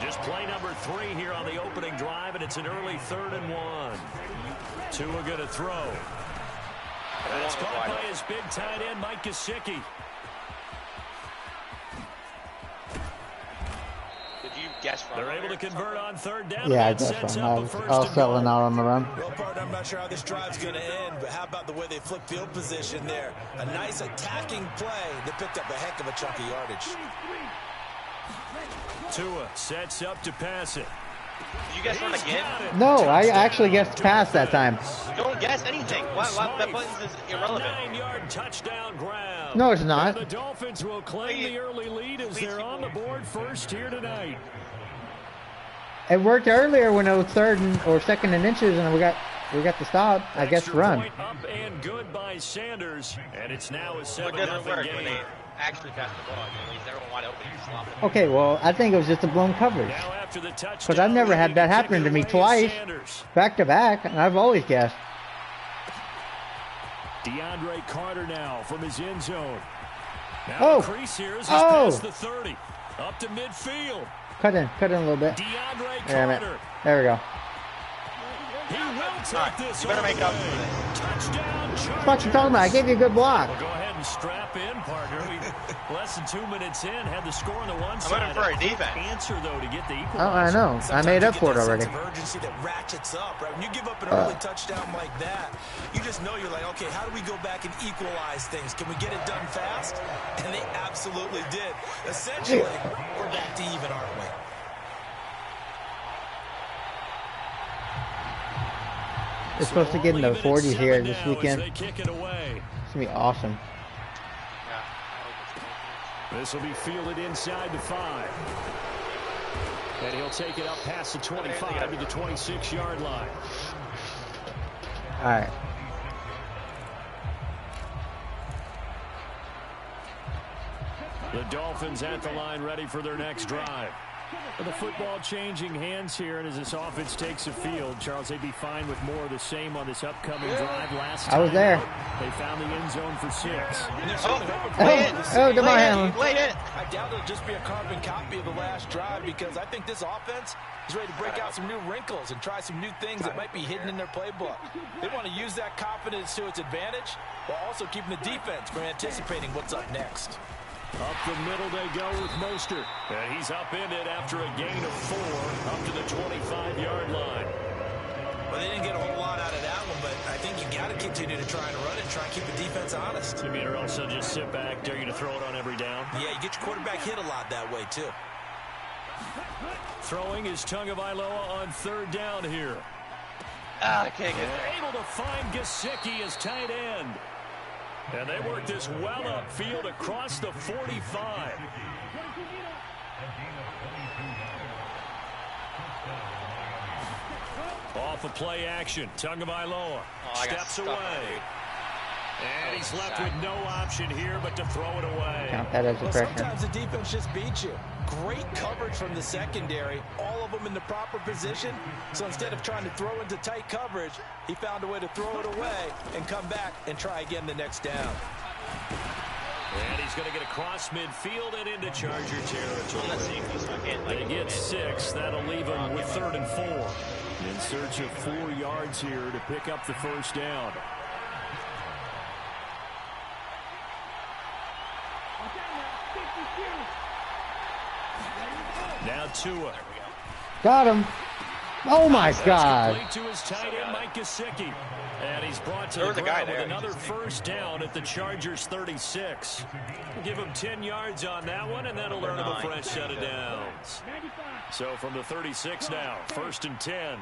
Just play number 3 here on the opening drive, and it's an early 3rd and 1. Tua going to throw. That's caught by his big tight end, Mike Gesicki. Did you guess wrong? They're able to convert on 3rd down. Yeah, I guessed wrong. I was selling out on the run. Well, partner, I'm not sure how this drive's going to end, but how about the way they flip field position there? A nice attacking play that picked up a heck of a chunk of yardage. Tua sets up to pass it. Did you guess run again? No, I actually guessed pass that time. Don't guess anything. That button is irrelevant. 9-yard touchdown grab. No, it's not. And the Dolphins will claim the early lead as they're on the board first here tonight. It worked earlier when it was 3rd or 2nd and inches, and we got the stop. I guess run. Point up and good by Sanders, and it's now a 7-0 game. Actually pass the ball. At least everyone wide open. Okay, well, I think it was just a blown coverage. Because I've never had that happen to me twice, back to back, and I've always guessed. DeAndre Carter now from his end zone. Now Oh! Crease here as he's past the 30. Up to midfield. Cut in a little bit. DeAndre Damn Carter. it. There we go. He will take this. You better make up for this. Touchdown, Chargers. What you talking about? I gave you a good block. We'll go ahead and strap in, partner. Less than 2 minutes in, had the score on the one side. I'm for a defense. Answer, though, to get the equalizer. Oh, I know. I made up for it already. Sense of urgency that ratchets up, right? When you give up an early touchdown like that, you just know you're like, okay, how do we go back and equalize things? Can we get it done fast? And they absolutely did. Essentially, we're back to even, aren't we? It's supposed to get in the 40s here this weekend. They kick it away. It's going to be awesome. This will be fielded inside the 5. And he'll take it up past the 25 to the 26-yard line. All right. The Dolphins at the line, ready for their next drive. The football changing hands here, and as this offense takes the field, Charles, they'd be fine with more of the same on this upcoming drive. Last time I was there. They found the end zone for 6. Demar Hamlin. I doubt it'll just be a carbon copy of the last drive, because I think this offense is ready to break out some new wrinkles and try some new things that might be hidden in their playbook. They want to use that confidence to its advantage while also keeping the defense from anticipating what's up next. Up the middle they go with Mostert. And he's up in it after a gain of 4 up to the 25-yard line. Well, they didn't get a whole lot out of that one, but I think you got to continue to try and run it and try and keep the defense honest. You mean, or also just sit back, dare you to throw it on every down? Yeah, you get your quarterback hit a lot that way, too. Throwing is Tagovailoa on 3rd down here. I can't get there. Able to find Gesicki as tight end. And they work this well upfield across the 45. Off of play action, Tagovailoa steps away. And he's left with no option here but to throw it away. Count that as a pressure. Sometimes the defense just beats you. Great coverage from the secondary, all of them in the proper position. So instead of trying to throw into tight coverage, he found a way to throw it away and come back and try again the next down. And he's going to get across midfield and into Charger territory. They get 6. That'll leave him with 3rd and 4. In search of 4 yards here to pick up the first down. Now Tua. Got him. Oh, my God. Complete to his tight end, Mike Gesicki. And he's brought to the ground with another first down at the Chargers' 36. Give him 10 yards on that one, and that'll earn him a fresh set of downs. So from the 36 now, 1st and 10.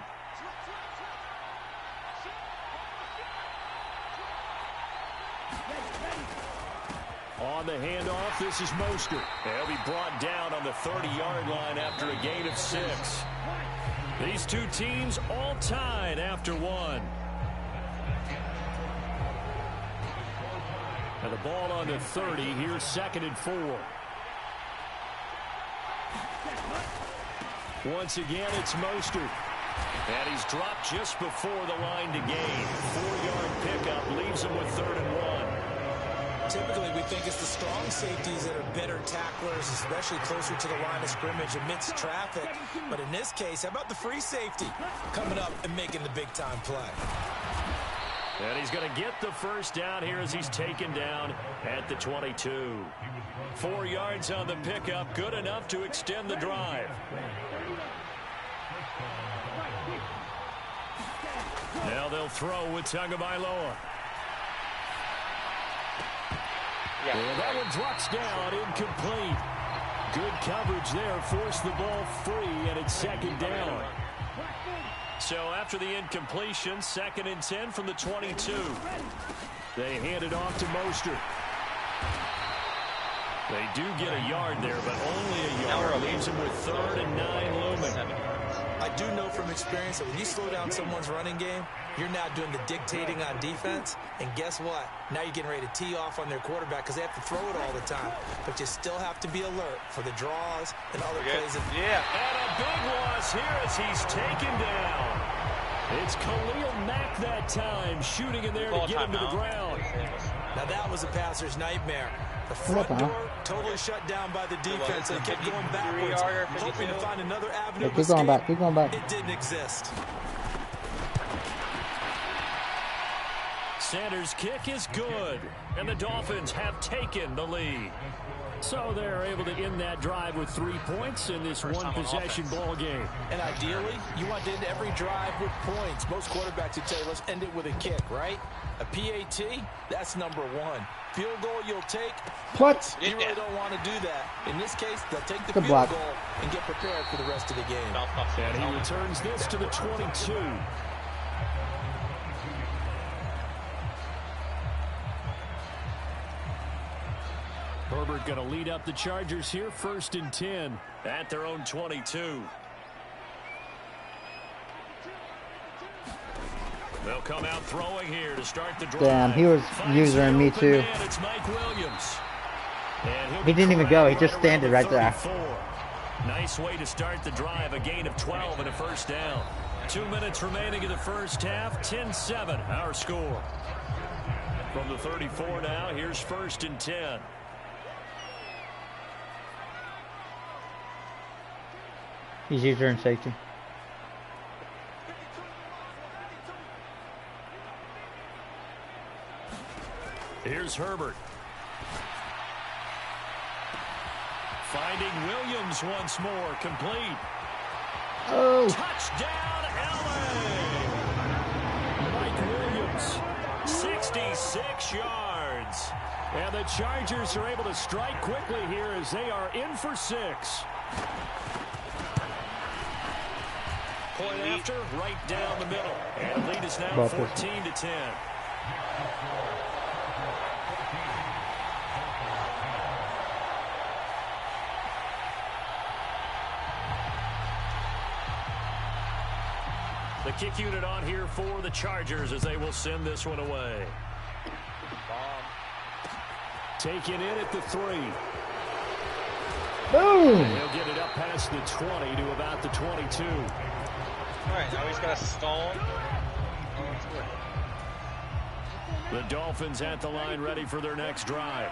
On the handoff, this is Mostert. He'll be brought down on the 30-yard line after a gain of 6. These two teams all tied after 1. And the ball on the 30. Here's 2nd and 4. Once again, it's Mostert. And he's dropped just before the line to gain. 4-yard pickup leaves him with 3rd and 1. Typically, we think it's the strong safeties that are better tacklers, especially closer to the line of scrimmage amidst traffic. But in this case, how about the free safety coming up and making the big-time play? And he's going to get the first down here as he's taken down at the 22. 4 yards on the pickup, good enough to extend the drive. Now they'll throw with Tagovailoa. And that one drops down, incomplete. Good coverage there, forced the ball free, and it's 2nd down. So after the incompletion, 2nd and 10 from the 22. They hand it off to Mostert. They do get a yard there, but only a yard. Leaves him with 3rd and 9 looming. I do know from experience that when you slow down someone's running game, you're now doing the dictating on defense. And guess what? Now you're getting ready to tee off on their quarterback because they have to throw it all the time. But you still have to be alert for the draws and other plays. Yeah. And a big loss here as he's taken down. It's Khalil Mack that time, shooting in there to get him to the ground. Now that was a passer's nightmare. The front door totally shut down by the defense. They kept going backwards, hoping to find another avenue of escape. Keep going back. It didn't exist. Sanders' kick is good, and the Dolphins have taken the lead. So they're able to end that drive with 3 points in this one-possession ball game. And ideally, you want to end every drive with points. Most quarterbacks would say, let's end it with a kick, right? A PAT, that's number one. Field goal you'll take. What? You really don't want to do that. In this case, they'll take the field goal and get prepared for the rest of the game. And he returns this to the 22. Herbert going to lead up the Chargers here, 1st and 10 at their own 22. They'll come out throwing here to start the drive. Damn, he was using me too. Man, it's Mike Williams. He didn't even go. He just standed right there. Nice way to start the drive. A gain of 12 and a first down. 2 minutes remaining in the first half. 10-7 our score. From the 34 now, here's 1st and 10. He's user in safety. Here's Herbert. Finding Williams once more. Complete. Oh. Touchdown, LA! Mike Williams, 66 yards. And the Chargers are able to strike quickly here as they are in for 6. Point after, right down the middle. And the lead is now 14-10. The kick unit on here for the Chargers as they will send this one away. Taken in at the 3. Boom! And he'll get it up past the 20 to about the 22. All right, now he's got a stall. Oh, that's good. The Dolphins at the line ready for their next drive.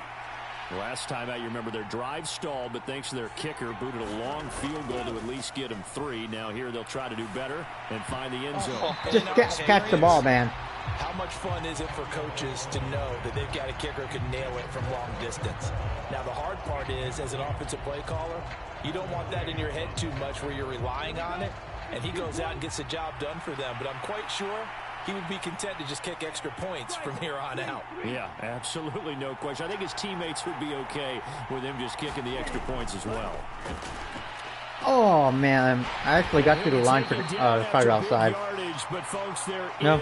Last time out, you remember their drive stalled, but thanks to their kicker, booted a long field goal to at least get them 3. Now here they'll try to do better and find the end zone. Just catch the ball, man. How much fun is it for coaches to know that they've got a kicker who can nail it from long distance? Now, the hard part is, as an offensive play caller, you don't want that in your head too much where you're relying on it, and he goes out and gets the job done for them. But I'm quite sure he would be content to just kick extra points from here on out. Yeah, absolutely no question. I think his teammates would be okay with him just kicking the extra points as well. Oh, man. I actually got to the line for fire outside. But folks, no.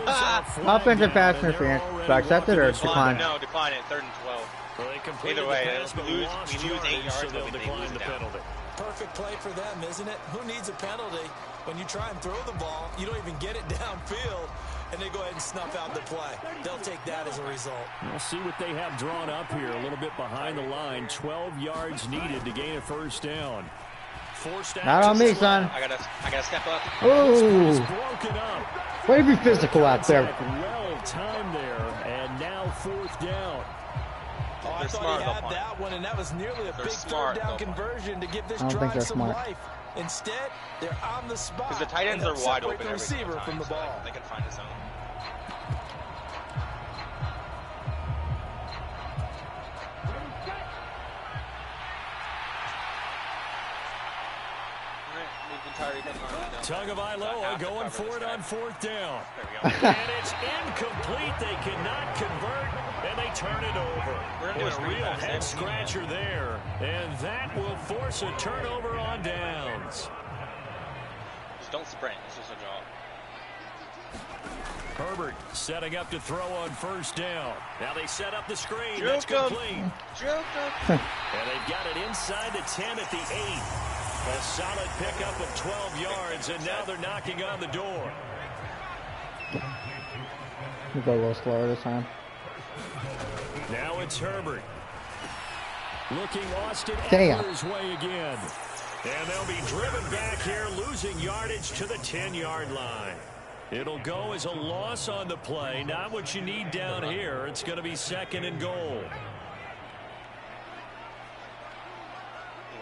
Offensive pass interference. Do I accept it or decline? No, decline it. 3rd and 12. Well, either way, we lose 8 yards, so they'll decline the penalty. Perfect play for them, isn't it? Who needs a penalty? When you try and throw the ball, you don't even get it downfield, and they go ahead and snuff out the play. They'll take that as a result. We'll see what they have drawn up here. A little bit behind the line. 12 yards needed to gain a first down. Not on me, son. I gotta step up. Oh, broken up. way to be physical out there. Well timed there, and now 4th down. Oh, I thought he had that one, and that was nearly a big 3rd down conversion to give this drive some life. Instead, they're on the spot. Because the tight ends are wide open the receiver time, from the ball. So they can find his own. Tagovailoa going for it on 4th down. And it's incomplete. They cannot convert, and they turn it over. A real head-scratcher there, and that will force a turnover on downs. Just don't sprint. It's just a job. Herbert setting up to throw on 1st down. Now they set up the screen. Joke That's complete. Joke And they've got it inside the 10 at the 8. A solid pickup of 12 yards, and now they're knocking on the door. We'll go a little slower this time. Now it's Herbert. Looking Austin Damn. Eckler's way again. And they'll be driven back here, losing yardage to the 10-yard line. It'll go as a loss on the play. Not what you need down here. It's going to be 2nd and goal.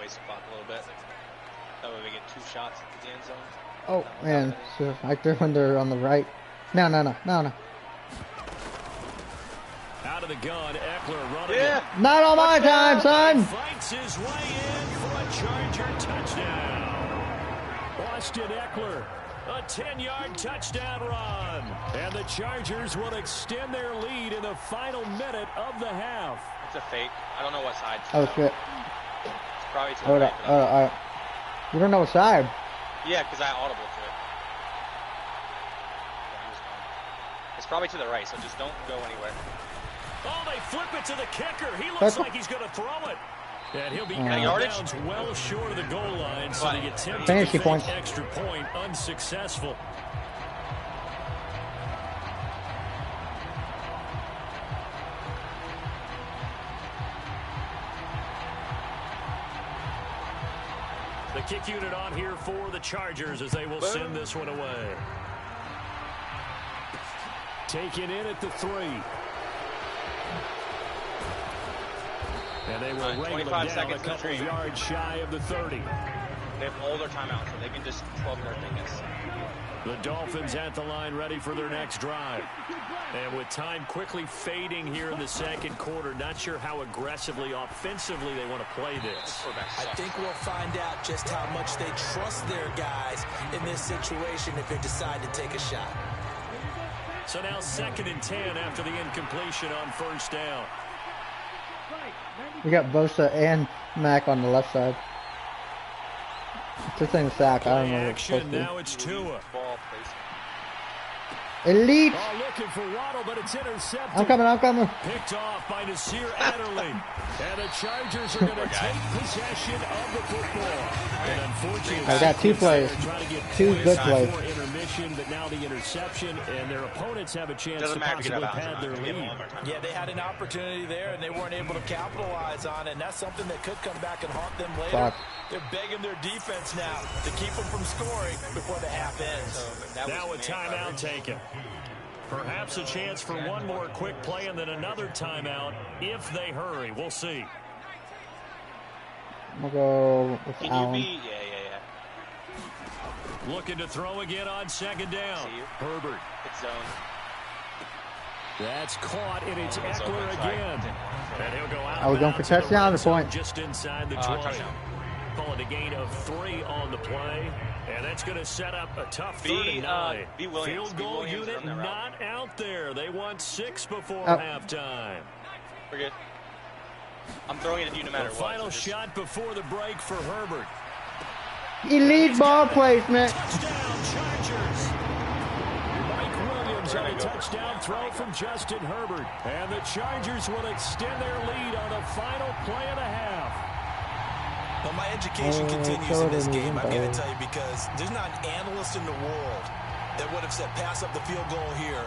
Waste the clock a little bit. That way we get 2 shots at the end zone. Oh, man. So I threw when they're on the right. No. of the gun. Eckler running it. Not on my time, son. Fights his way in for a Charger touchdown. Austin Eckler, a 10-yard touchdown run. And the Chargers will extend their lead in the final minute of the half. It's a fake. I don't know what side. Oh, shit. It's probably to the Hold right. up. You don't know what side? Yeah, because I audible to it. It's probably to the right, so just don't go anywhere. Oh, they flip it to the kicker. He looks like he's going to throw it. And he'll be out of bounds well short of the goal line, so the attempt to defend extra point unsuccessful. The kick unit on here for the Chargers as they will send this one away. Taken in at the 3. And they will wrangle him down a couple of yards shy of the 30. They have all their timeouts, so they can just 12 their fingers. The Dolphins at the line ready for their next drive. And with time quickly fading here in the second quarter, not sure how aggressively, offensively they want to play this. I think we'll find out just how much they trust their guys in this situation if they decide to take a shot. So now 2nd and 10 after the incompletion on first down. We got Bosa and Mack on the left side. It's this thing's sack. I don't know what it's supposed to be. Now it's Tua. Elite. Oh, looking for Waddle, but it's intercepted. I'm coming. Picked off by Nasir Adderley. And the Chargers are going to take possession of the football. And unfortunately, I got 2 plays. 2 good plays. Intermission, but now the interception, and their opponents have a chance to possibly pad their lead. Yeah, they had an opportunity there, and they weren't able to capitalize on it, and that's something that could come back and haunt them later. Fuck. They're begging their defense now to keep them from scoring before the half ends. Now a timeout taken. Perhaps a chance for one more quick play and then another timeout if they hurry. We'll see. We'll go with Allen. Yeah. Looking to throw again on 2nd down. Herbert. It's zone. That's caught, and it's Eckler again. And he'll go out. Are we going for touchdown or point? Just inside the 20. Call it a gain of 3 on the play. And that's going to set up a tough 3rd and 9. Field goal unit not out there. They want 6 before halftime. We're good. I'm throwing it at you no matter what. Final shot before the break for Herbert. Elite ball placement. Touchdown, Chargers. Mike Williams on a touchdown throw from Justin Herbert. And the Chargers will extend their lead on a final play and a half. Well, my education continues in this game, I'm going to tell you, because there's not an analyst in the world that would have said pass up the field goal here,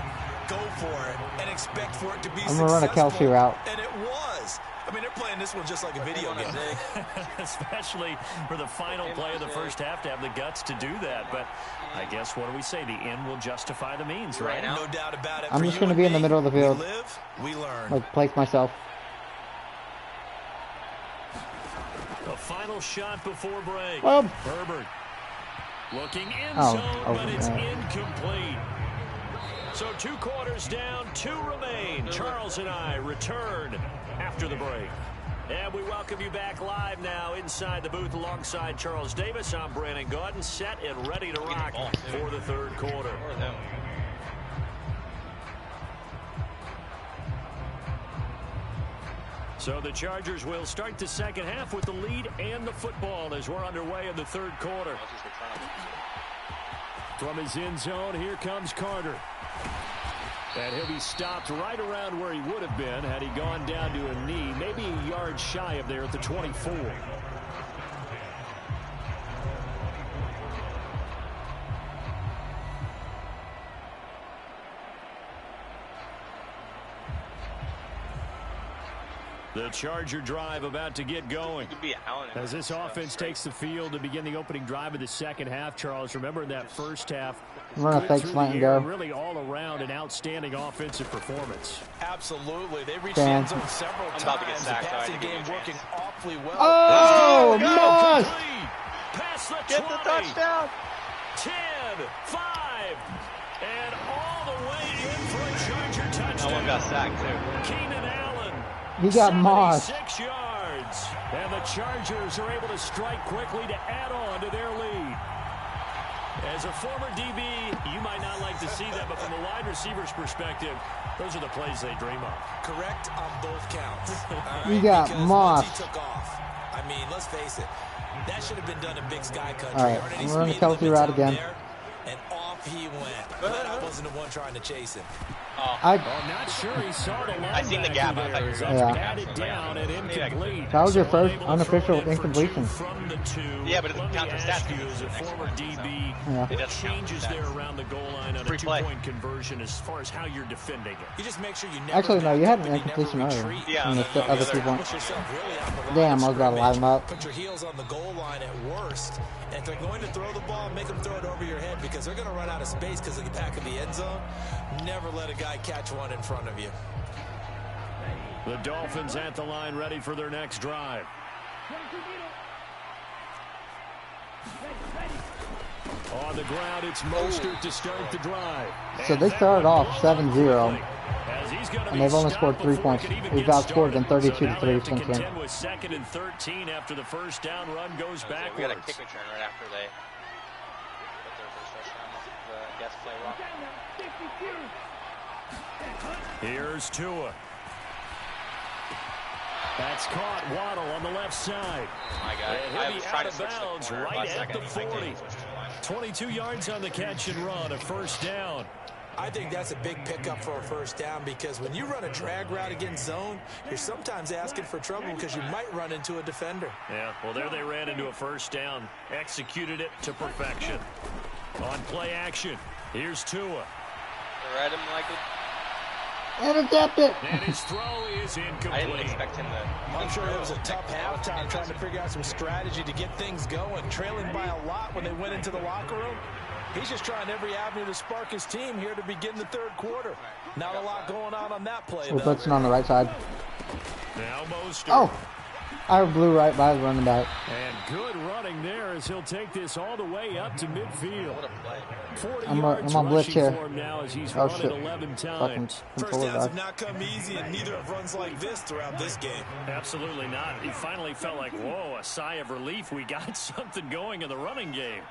go for it, and expect for it to be successful. I'm going to run a Kelsey route. And it was. I mean, they're playing this one just like a video game. Especially for the final play of the first half to have the guts to do that. But I guess, what do we say? The end will justify the means, right? No doubt about it. I'm just going to be in the middle of the field. We live, we learn. Like, place myself. A final shot before break. Herbert looking in zone, but it's incomplete. So 2 quarters down, 2 remain. Charles and I return after the break. And we welcome you back live now inside the booth alongside Charles Davis. I'm Brandon Gaudin, set and ready to rock for the 3rd quarter. So the Chargers will start the second half with the lead and the football as we're underway in the 3rd quarter. From his end zone, here comes Carter. And he'll be stopped right around where he would have been had he gone down to a knee, maybe a yard shy of there at the 24. The Charger drive about to get going. As this offense takes the field to begin the opening drive of the second half, Charles, remember in that first half, run a fake slant and go. Really all around an outstanding offensive performance. Absolutely. They reached the end zone several times. The passing game working awfully well. Oh, nice! Pass the 20. Get the touchdown. 10, 5, and all the way in for a Charger touchdown. Someone got sacked, too. Keenan Allen. He got mossed. 6 yards. And the Chargers are able to strike quickly to add on to their lead. As a former DB, you might not like to see that, but from a wide receiver's perspective, those are the plays they dream of. Correct on both counts. He got mossed. He took off. I mean, let's face it. That should have been done in Big Sky Country. All right, I'm running the Kelsey route again. And off he went. But I wasn't the one trying to chase him. I'm not sure he saw the line. I seen the gap. I thought you were batted down and incomplete. That was your first unofficial incompletion. From the two. Yeah, but it doesn't count for stats. As a former DB, It changes there around the goal line on a two-point conversion as far as how you're defending it. You just make sure you never Actually, no, you had an incompletion earlier. Yeah, on the other 2 points. Really Damn, I was about to line him up. Put your heels on the goal line at worst. And if they're going to throw the ball, make them throw it over your head because they're going to run out of space because of the back of the end zone. Never let a guy catch one in front of you. The Dolphins at the line, ready for their next drive. On the ground, it's Mostert to start the drive. So they started off 7-0, and they've only scored 3 points. We've outscored them 32-3 since then. With 2nd and 13 after the first down run goes backwards. We got a kick return right after they put their first touchdown off the guest play rock. Here's Tua. That's caught. Waddle on the left side. My God. And he'll be out of bounds right at the 40. 22 yards on the catch and run, a first down. I think that's a big pickup for a first down because when you run a drag route against zone, you're sometimes asking for trouble because you might run into a defender. Yeah, well, there they ran into a first down. Executed it to perfection. On play action, here's Tua. They read him like it. Intercepted. And his throw is incomplete. I didn't expect him to. I'm sure it was a tough halftime trying to figure out some strategy to get things going. Trailing by a lot when they went into the locker room. He's just trying every avenue to spark his team here to begin the third quarter. Not a lot going on that play, We're blitzing on the right side. Now Mostert. Oh! I blew right by the running back. And good running there as he'll take this all the way up to midfield. What a play. 40 I'm yards on blitz rushing here. for him now as he's Oh, run it shit. 11 Fucking times. First controller downs have back. not come easy, and neither have runs like this throughout this game. Absolutely not. He finally felt like, whoa, a sigh of relief. We got something going in the running game.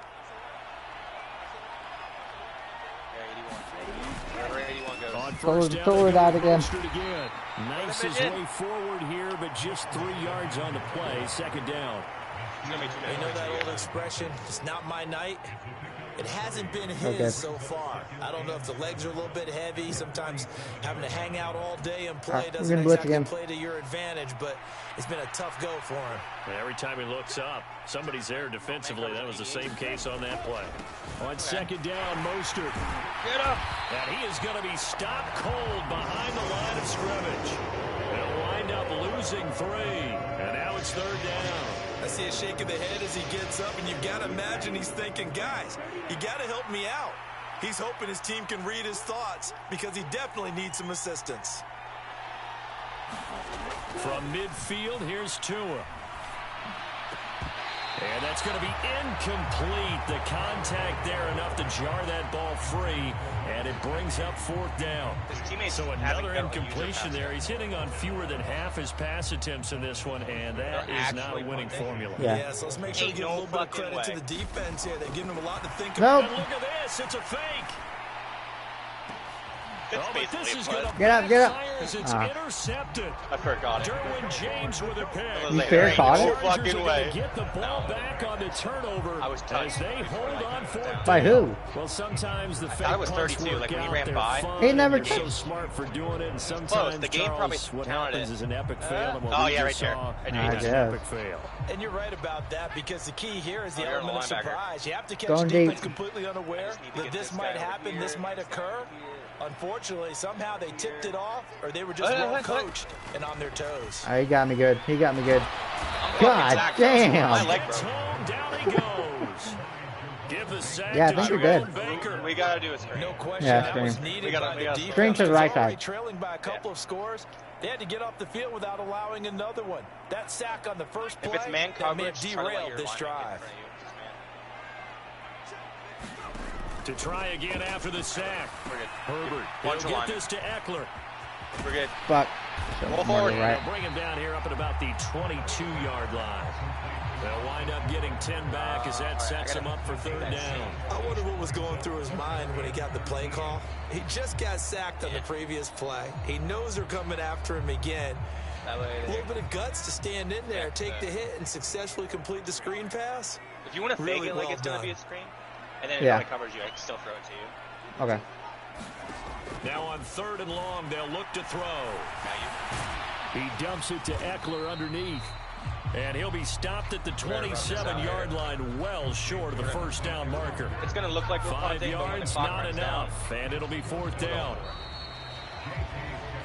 On first down, Forward out again. Knifes his way forward here, but just 3 yards on the play. Second down. You know that old expression, it's not my night? It hasn't been his so far. I don't know if the legs are a little bit heavy. Sometimes having to hang out all day and play doesn't exactly play to your advantage, but it's been a tough go for him. And every time he looks up, somebody's there defensively. That was the same case on that play. On second down, Mostert. Get up! And he is going to be stopped cold behind the line of scrimmage. They'll wind up losing 3. And now it's third down. I see a shake of the head as he gets up, and you've got to imagine he's thinking, guys, you got to help me out. He's hoping his team can read his thoughts because he definitely needs some assistance. From midfield, here's Tua. And that's going to be incomplete. The contact there enough to jar that ball free, and it brings up fourth down. So another incompletion there. He's hitting on fewer than half his pass attempts in this one, and that is not a winning formula. Yeah, so let's make sure we give a little bit of credit to the defense here. They're giving him a lot to think about. And look at this. It's a fake. But this is going to backfire as it's intercepted. I forgot it. Derwin James with a pick. You fair caught it? Fucking way. Get the ball back on the turnover. I was as they hold on for it. By who? Well, sometimes the fake I was 32. Like when he ran by, he never so smart for doing it. And sometimes close. The game probably what counted happens it. is an epic fail. And what Oh we yeah, right just there. saw I is an epic fail. And you're right about that because the key here is the you're element of the linebacker. surprise. You have to catch Going the defense deep. completely unaware that this might happen, this might occur. Unfortunately, somehow they tipped it off, or they were just well coached and on their toes. He got me good. He got me good. God damn. I like Down he goes. Give the sack Yeah, I to think you're Jerome good. Baker. We gotta do a screen. No question Yeah, that screen. was needed by the defense. Screen to the right Already side. trailing by a couple of scores. They had to get off the field without allowing another one. That sack on the first play If it's man that may coverage, have try to let derailed your this lineman drive. get in front of you. To try again after the sack. Herbert. Bunch He'll of get linemen. this to Eckler. We're good. Fuck. Roll forward. Right. They'll bring him down here up at about the 22-yard line. They'll wind up getting 10 back as that sets him up for third down. I wonder what was going through his mind when he got the play call. He just got sacked on the previous play. He knows they're coming after him again. A little bit of guts to stand in there, take the hit, and successfully complete the screen pass. If you want to fake it like it's going to be a screen, and then it only covers you, I can still throw it to you. Okay. Now on 3rd and long, they'll look to throw. He dumps it to Eckler underneath. And he'll be stopped at the 27-yard line, well short of the first down marker. It's going to look like 5 yards, not enough, and it'll be 4th down.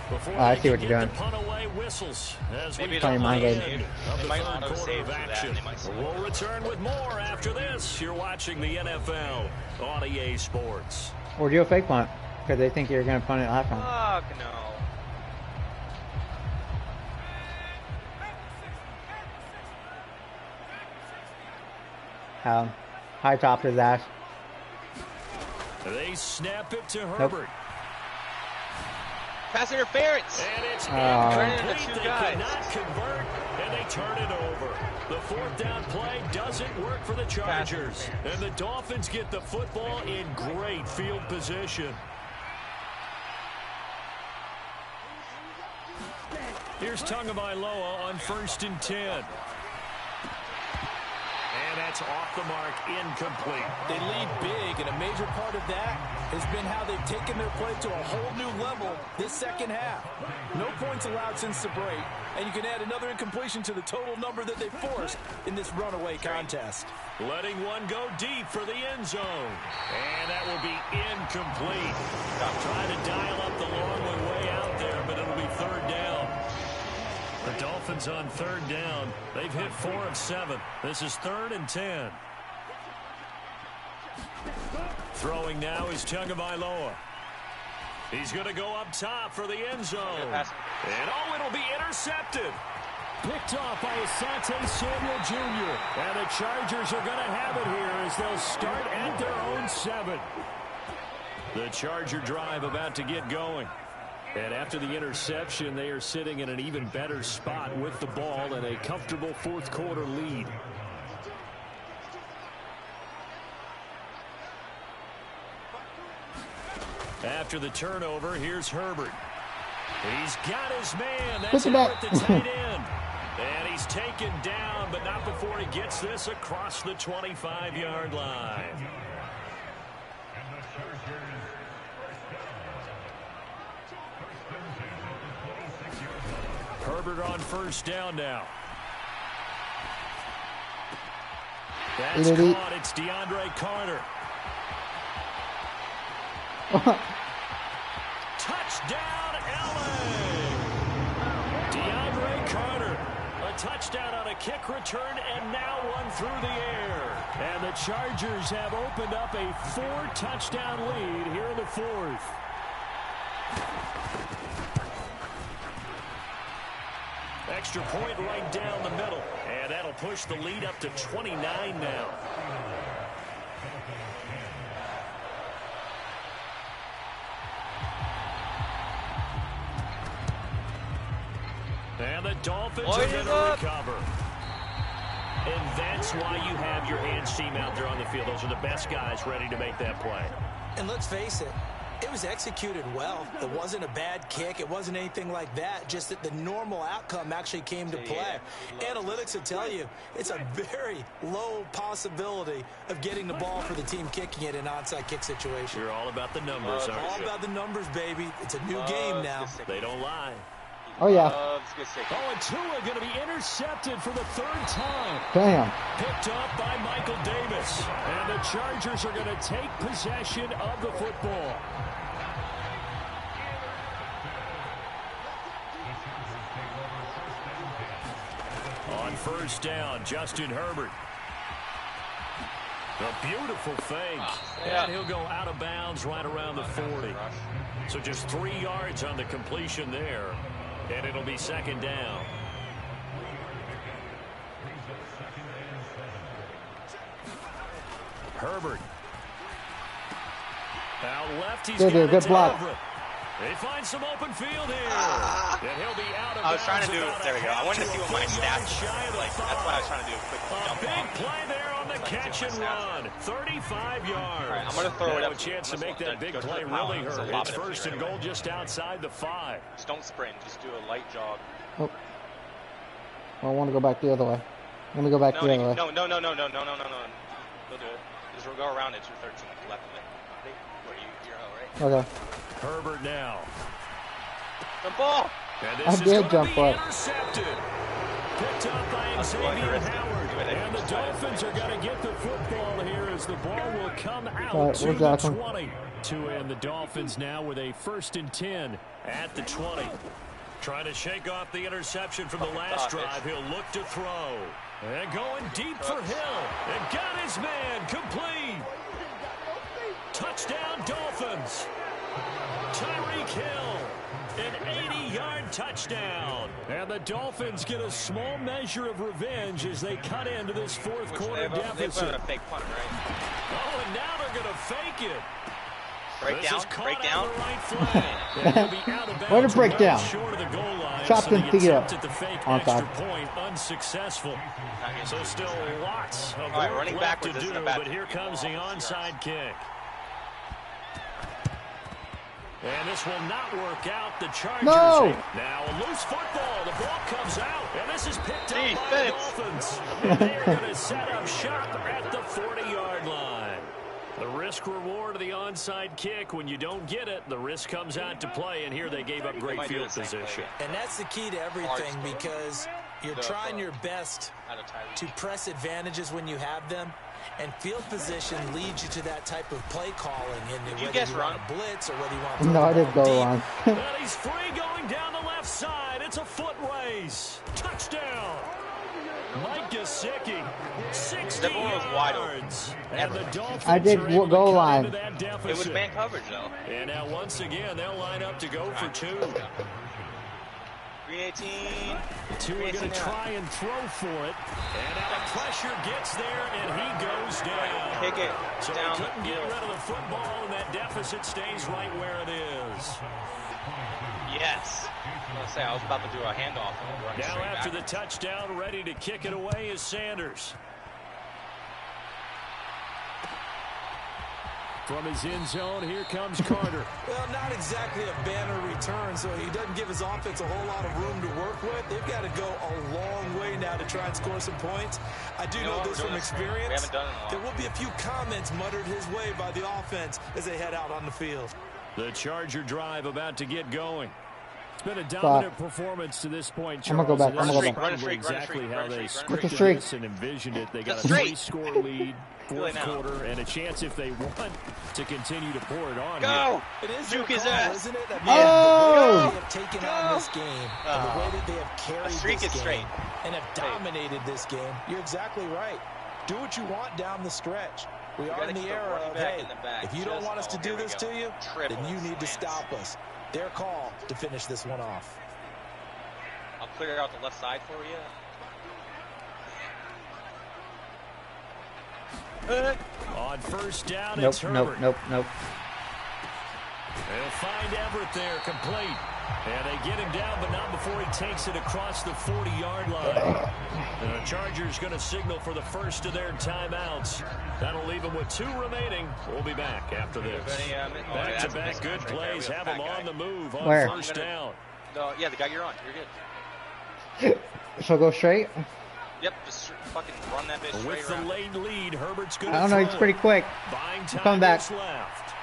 Before I see what you're doing. Punt away whistles as we playing my game. Of the third quarter of action. We'll return with more after this. You're watching the NFL on EA Sports. Or do a fake punt because they think you're going to punt it last time. Fuck no. High top his ass. They snap it to Herbert. Pass interference. And it's incomplete. They cannot convert, and they turn it over. The 4th down play doesn't work for the Chargers. And the Dolphins get the football in great field position. Here's Tagovailoa on 1st and 10. And that's off the mark, incomplete. They lead big, and a major part of that has been how they've taken their play to a whole new level this second half. No points allowed since the break, and you can add another incompletion to the total number that they forced in this runaway contest. Letting one go deep for the end zone. And that will be incomplete. I'm trying to dial up the long way out there, but it'll be 3rd down. The Dolphins on 3rd down. They've hit 4 of 7. This is 3rd and 10. Throwing now is Tagovailoa. He's going to go up top for the end zone. And it'll be intercepted. Picked off by Asante Samuel Jr. And the Chargers are going to have it here as they'll start at their own 7. The Charger drive about to get going. And after the interception, they are sitting in an even better spot with the ball and a comfortable 4th quarter lead. After the turnover, here's Herbert. He's got his man. That's at the tight end. And he's taken down, but not before he gets this across the 25-yard line. Herbert on 1st down now. That's caught. It's DeAndre Carter. Touchdown, LA! DeAndre Carter. A touchdown on a kick return and now one through the air. And the Chargers have opened up a 4-touchdown lead here in the 4th. Extra point right down the middle. And that'll push the lead up to 29 now. And the Dolphins are going to recover. And that's why you have your hands team out there on the field. Those are the best guys ready to make that play. And let's face it, it was executed well. It wasn't a bad kick. It wasn't anything like that. Just that the normal outcome actually came to play. Analytics will tell you it's a very low possibility of getting the ball for the team kicking it in an onside kick situation. You're all about the numbers, aren't you? All about the numbers, baby. It's a new game now. They don't lie. Oh, yeah. And Tua going to be intercepted for the 3rd time. Damn. Picked off by Michael Davis. And the Chargers are going to take possession of the football. On 1st down, Justin Herbert. A beautiful fake. And he'll go out of bounds right around the 40. So just 3 yards on the completion there. And it'll be 2nd down. Herbert. Out left, he's got good block. They find some open field here. And he'll be out of I was trying to do, there we go. I wanted to see what my stats were. like. That's why I was trying to do a quick jump big off. play there on the catch and run. 35 yards. All right, I'm going to throw it up. A chance to make that big play really hurt. It's first and goal just outside the 5. Just don't sprint. Just do a light jog. Oh. I want to go back the other way. Let me go back the other way. No. Go do it. Just go around it to 13, left of it. Where you're out, right? Okay. Herbert now. Jump ball! I did jump up. Intercepted. Picked up by Xavier Howard. And the Dolphins are going to get the football here as the ball will come out to the 20. And the Dolphins now with a 1st and 10 at the 20. Trying to shake off the interception from the last drive. He'll look to throw. And going deep for Hill. And got his man complete. Touchdown Dolphins. Tyreek Hill. An 80-yard touchdown. And the Dolphins get a small measure of revenge as they cut into this fourth quarter deficit. They put a fake punt, right? Oh, and now they're going to fake it. Break down. What a breakdown. Chopped and pick it up. On top. Point unsuccessful. So still lots of work running left to backwards do, but here comes the onside kick. And this will not work out. The Chargers. No! Now a loose football. The ball comes out. And this is picked up by the Dolphins. And they are going to set up shop at the 40-yard line. The risk reward of the onside kick. When you don't get it, the risk comes out to play. And here they gave up great field position. And that's the key to everything because you're trying your best to press advantages when you have them. And field position leads you to that type of play calling. And whether you want to blitz or whether you want to no, I didn't go on. And he's free going down the left side. It's a foot race. Touchdown. Mike Gesicki, 60 yards. And the Dolphins I did goal line. It was man coverage, though. And now once again, they'll line up to go for 2. 318. Two are going to try and throw for it. And now the pressure gets there, and he goes down. Kick it. So they couldn't get rid of the football, and that deficit stays right where it is. Yes. I was about to do a handoff. Now after the touchdown, ready to kick it away is Sanders. From his end zone, here comes Carter. Well, not exactly a banner return, so he doesn't give his offense a whole lot of room to work with. They've got to go a long way now to try and score some points. I do know this from experience. We haven't done it in a while. There will be a few comments muttered his way by the offense as they head out on the field. The Charger drive about to get going. It's been a dominant performance to this point, Charles. I'm going to go back. I'm going to go back. Probably exactly how they scripted this and envisioned it. They got a 3-score lead, fourth quarter, and a chance if they want to continue to pour it on. Go! It is Juke his ass. isn't it? I mean, Oh! the way they have taken on this game, and the way that they have carried this game, and have dominated this game, you're exactly right. Do what you want down the stretch. We are in the era of, hey, if you don't want us to do this to you, then you need to stop us. Their call to finish this one off. I'll clear out the left side for you. On first down, it's Herbert. Nope. They'll find Everett there, complete. And they get him down, but not before he takes it across the 40-yard line. And the Chargers going to signal for the first of their timeouts. That'll leave them with 2 remaining. We'll be back after this. Back-to-back good plays have them on the move on first down. Yeah, the guy you're on. You're good. So go straight? Yep, just fucking run that bitch With straight the around. late lead, Herbert's going to I don't know. He's pretty quick. Come back. Left.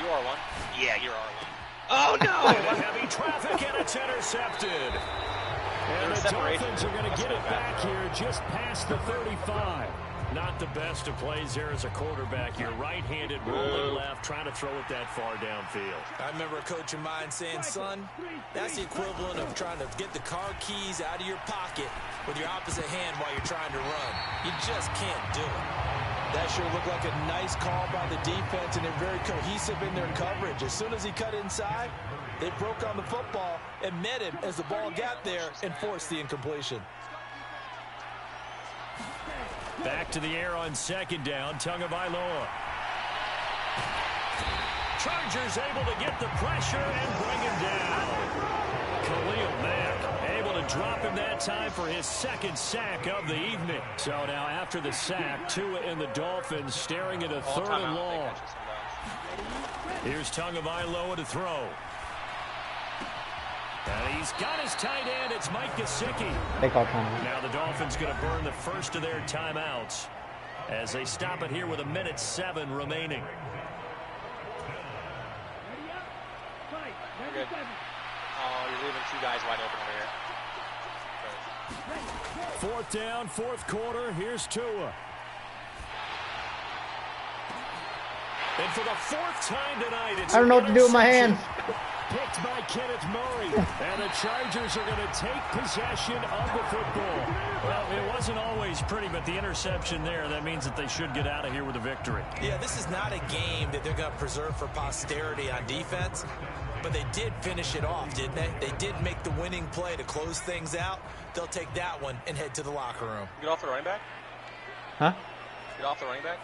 You are one. Yeah, you're R1. Oh, no! Heavy traffic, and it's intercepted. And the Dolphins are going to get it back here just past the 35. Not the best of plays there as a quarterback. You're right-handed, rolling left, trying to throw it that far downfield. I remember a coach of mine saying, son, that's the equivalent of trying to get the car keys out of your pocket with your opposite hand while you're trying to run. You just can't do it. That sure looked like a nice call by the defense, and they're very cohesive in their coverage. As soon as he cut inside, they broke on the football and met him as the ball got there and forced the incompletion. Back to the air on second down, Tagovailoa. Chargers able to get the pressure and bring him down. Khalil Mack able to drop him that time for his second sack of the evening. So now after the sack, Tua and the Dolphins staring at a third and long. Here's Tagovailoa to throw. And he's got his tight end. It's Mike Gesicki. They call timeout. Now the Dolphins going to burn the first of their timeouts as they stop it here with 1:07 remaining. You're good. Oh, you're leaving two guys wide open over here. Fourth down, fourth quarter. Here's Tua. And for the fourth time tonight, it's I don't know what to do with my hands. Picked by Kenneth Murray. And the Chargers are going to take possession of the football. Well, it wasn't always pretty, but the interception there, that means that they should get out of here with a victory. Yeah, this is not a game that they're going to preserve for posterity on defense. But they did finish it off, didn't they? They did make the winning play to close things out. They'll take that one and head to the locker room. Get off the running back? Huh? Get off the running back?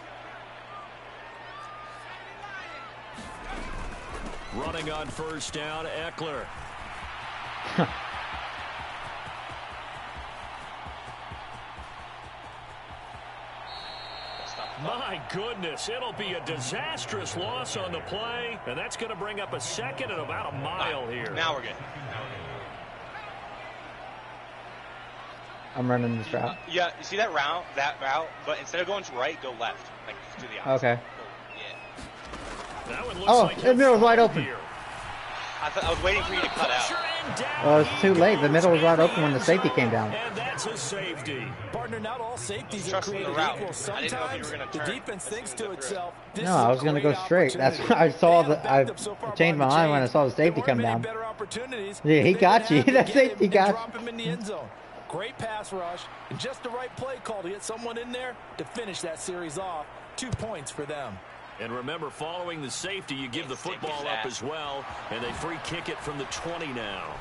Running on first down, Eckler. My goodness, it'll be a disastrous loss on the play, and that's going to bring up a second and about a mile here. Now we're good. I'm running this route. Yeah, you see that route, but instead of going to right, go left. Like, just do the opposite. Okay. Yeah. That one looks like the middle was wide open. Here. I was waiting for you to cut out. Well, it's too late. The middle was wide open when the safety came down. And that's a safety. Partner, not all safeties are created equal. Sometimes the defense thinks to itself, this No, I was going to go straight. That's why I saw the. I changed my mind when I saw the safety come down. Yeah, he got you. That safety got you. Great pass rush and just the right play call to get someone in there to finish that series off. 2 points for them. And remember, following the safety, you give the football up as well, and they free kick it from the 20 now.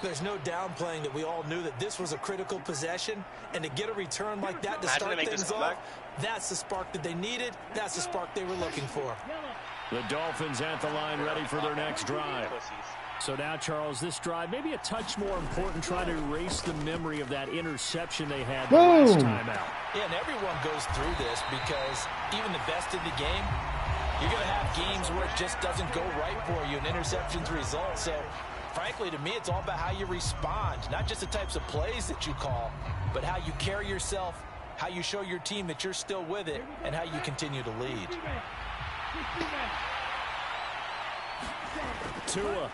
There's no downplaying that we all knew that this was a critical possession, and to get a return like that to start things off, that's the spark that they needed. That's the spark they were looking for. The Dolphins at the line ready for their next drive. So now, Charles, this drive maybe a touch more important, trying to erase the memory of that interception they had the last time out. Yeah, and everyone goes through this because even the best in the game, you're going to have games where it just doesn't go right for you, and interceptions result. So, frankly, to me, it's all about how you respond, not just the types of plays that you call, but how you carry yourself, how you show your team that you're still with it, and how you continue to lead. Tua.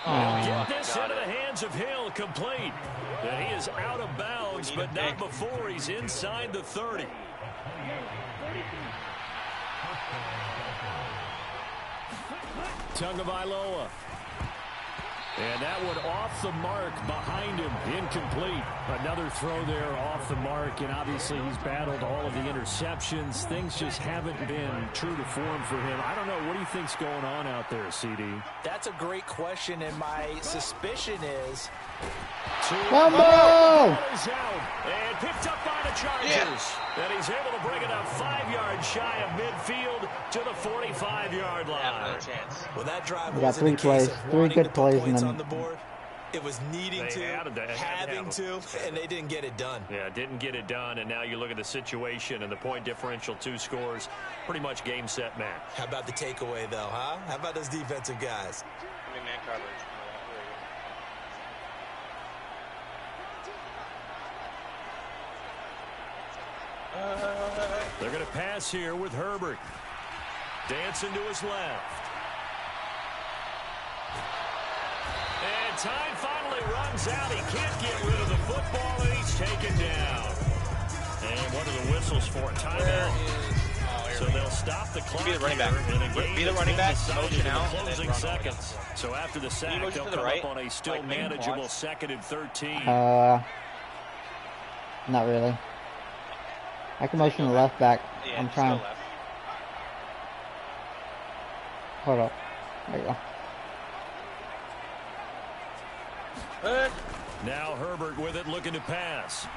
Get this into the hands of Hill, complete. And he is out of bounds, but not before he's inside the 30. Tagovailoa. And that one off the mark behind him, incomplete. Another throw there off the mark, and obviously he's battled all of the interceptions. Things just haven't been true to form for him. I don't know, what do you think's going on out there, CD? That's a great question, and my suspicion is... Fumble! And picked up by the Chargers. Yeah. And he's able to bring it up 5 yards shy of midfield to the 45-yard line. Well, that drive got 3 plays, 3 good plays, and then on the board. It was needing to, having to, and they didn't get it done. Yeah, didn't get it done, and now you look at the situation and the point differential, 2 scores, pretty much game, set, match. How about the takeaway, though, huh? How about those defensive guys? I mean, man coverage. They're going to pass here with Herbert. Dancing to his left. And time finally runs out. He can't get rid of the football, and he's taken down. And what are the whistles for? Timeout. So they'll stop the clock. Be the running back. Be the running back. Motion out. Closing seconds. So after the sack, they'll come up on a still manageable 2nd and 13. Not really. I can motion the left back. Yeah, I'm trying. left. Hold up. There you go. Now Herbert with it, looking to pass.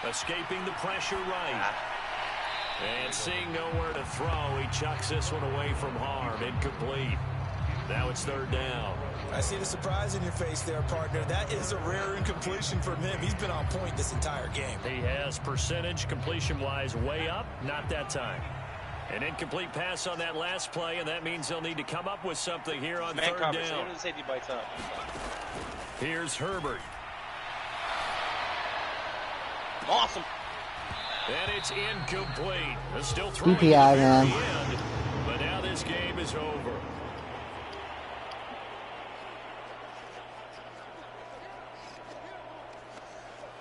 Escaping the pressure right. And seeing nowhere to throw, he chucks this one away from harm. Incomplete. Now it's third down. I see the surprise in your face there, partner. That is a rare incompletion from him. He's been on point this entire game. He has percentage completion-wise way up. Not that time. An incomplete pass on that last play, and that means they'll need to come up with something here on third down. The safety bites up. Here's Herbert. Awesome. And it's incomplete. They're still throwing DPI, man. End, but now this game is over.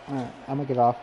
All right, I'm going to get off.